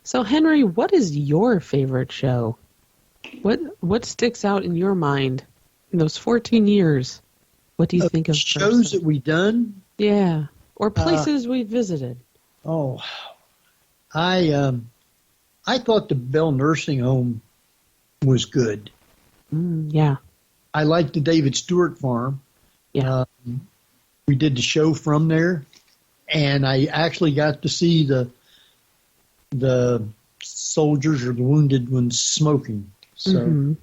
So, Henry, what is your favorite show? What sticks out in your mind in those 14 years? What do you think of shows that we've done? Yeah, or places we visited. Oh, I thought the Bell Nursing Home was good. Yeah. I liked the David Stewart Farm. Yeah. We did the show from there, and I actually got to see the soldiers or the wounded ones smoking. So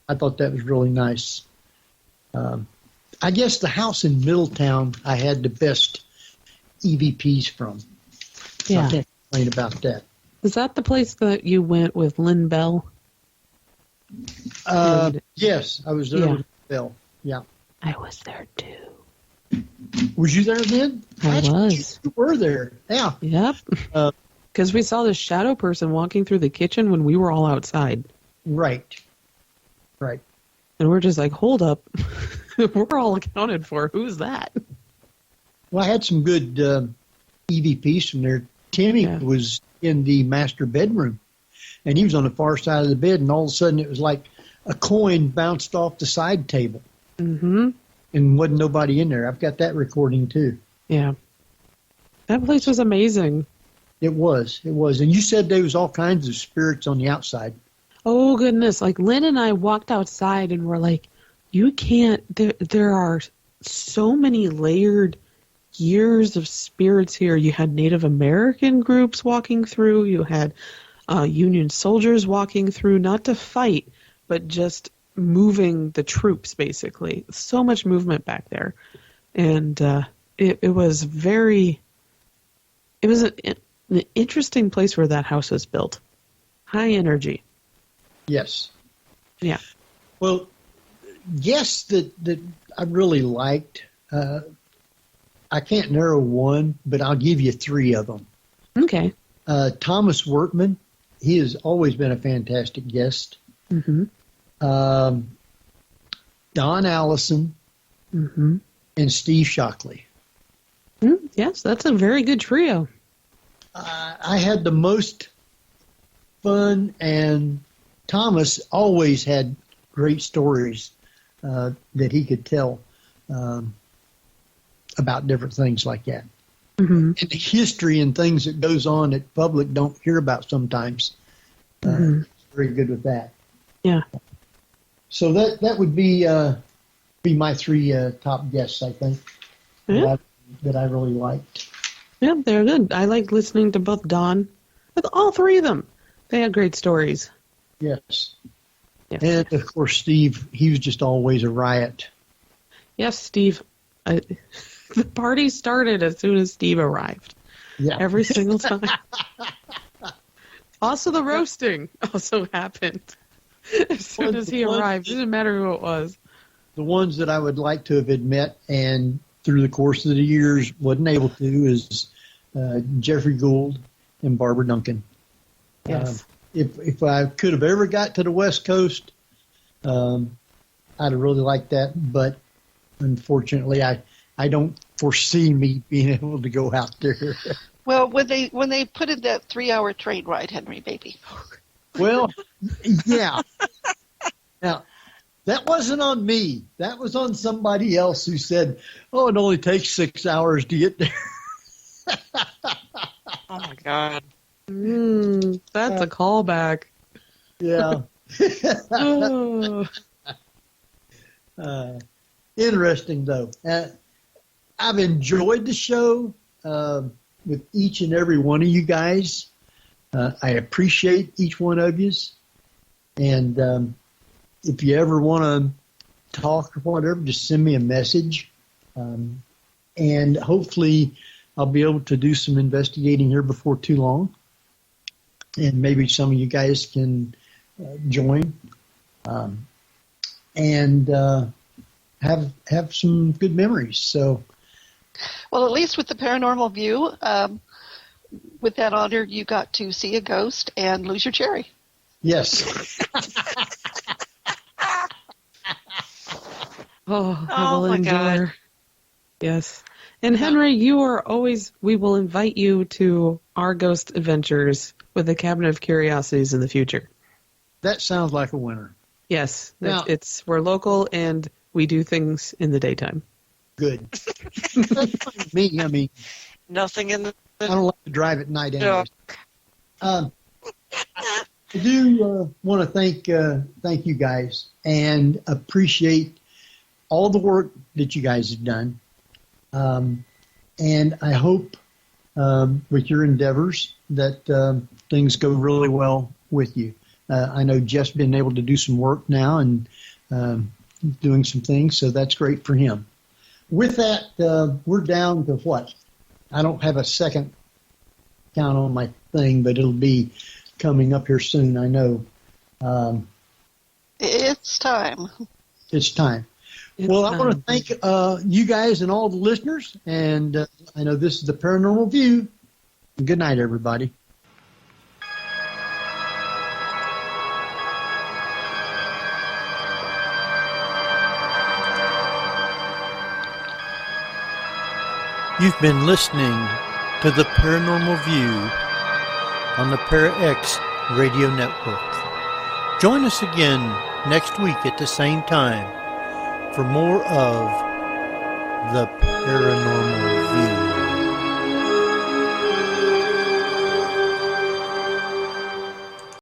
I thought that was really nice. I guess the house in Middletown I had the best EVPs from. Yeah. I can't complain about that. Is that the place that you went with Lynn Bell? Yes, I was there with Bell. Yeah. I was there too. Was you there then? I was. You were there. Yeah. Yep. Because we saw this shadow person walking through the kitchen when we were all outside. Right. Right. And we're just like, hold up. We're all accounted for. Who's that? Well, I had some good EVPs from there. Timmy was in the master bedroom, and he was on the far side of the bed, and all of a sudden it was like a coin bounced off the side table. And wasn't nobody in there. I've got that recording, too. Yeah. That place was amazing. It was. It was. And you said there was all kinds of spirits on the outside. Oh, goodness. Like, Lynn and I walked outside, and we're like, you can't, there are so many layered years of spirits here. You had Native American groups walking through. You had Union soldiers walking through, not to fight, but just moving the troops, basically. So much movement back there. And it was an interesting place where that house was built. High energy. Yes. Yeah. Well, guests that I really liked, I can't narrow one, but I'll give you three of them. Okay. Thomas Workman, he has always been a fantastic guest. Mm-hmm. Don Allison, Mm-hmm. and Steve Shockley. Yes, that's a very good trio. I had the most fun, and Thomas always had great stories that he could tell about different things like that. Mm-hmm. And the history and things that goes on that public don't hear about sometimes. Mm-hmm. Very good with that. Yeah. So that would be my three top guests, I think, Yeah. that I really liked. Yeah, they're good. I like listening to both Don, with all three of them. They had great stories. Yes. Yes. And, of course, Steve, he was just always a riot. Yes, Steve. The party started as soon as Steve arrived. Yeah. Every single time. Also, the roasting also happened as soon as he arrived. It didn't matter who it was. The ones that I would like to have met and through the course of the years wasn't able to is Geoffrey Gould and Barbara Duncan. Yes. If I could have ever got to the West Coast, I'd have really liked that. But unfortunately, I don't foresee me being able to go out there. Well, when they put in that 3-hour train ride, Henry, baby. Well, yeah. Now, that wasn't on me. That was on somebody else who said, "Oh, it only takes 6 hours to get there." Oh my God. That's a callback. Yeah. Oh. Interesting, though. I've enjoyed the show with each and every one of you guys. I appreciate each one of you. And if you ever want to talk or whatever, just send me a message. And hopefully I'll be able to do some investigating here before too long. And maybe some of you guys can join and have some good memories. So, Well, at least with the Paranormal View, with that honor, you got to see a ghost and lose your cherry. yes. Oh, I Oh, will my endure. God. Yes. And Henry, we will invite you to our ghost adventures with the Cabinet of Curiosities in the future. That sounds like a winner. Yes. Now- We're local and we do things in the daytime. Good. That's fine with me. I mean, Nothing in the I don't like to drive at night Yeah. anyways. I do want to thank you guys and appreciate all the work that you guys have done. And I hope with your endeavors that things go really well with you. I know Jeff's been able to do some work now and doing some things, so that's great for him. With that, we're down to what? I don't have a second count on my thing, but it'll be coming up here soon, I know. It's time. It's time. It's Well, I want to time. thank you guys and all the listeners, and I know this is the Paranormal View. Good night, everybody. You've been listening to the Paranormal View on the ParaX Radio Network. Join us again next week at the same time for more of the Paranormal View.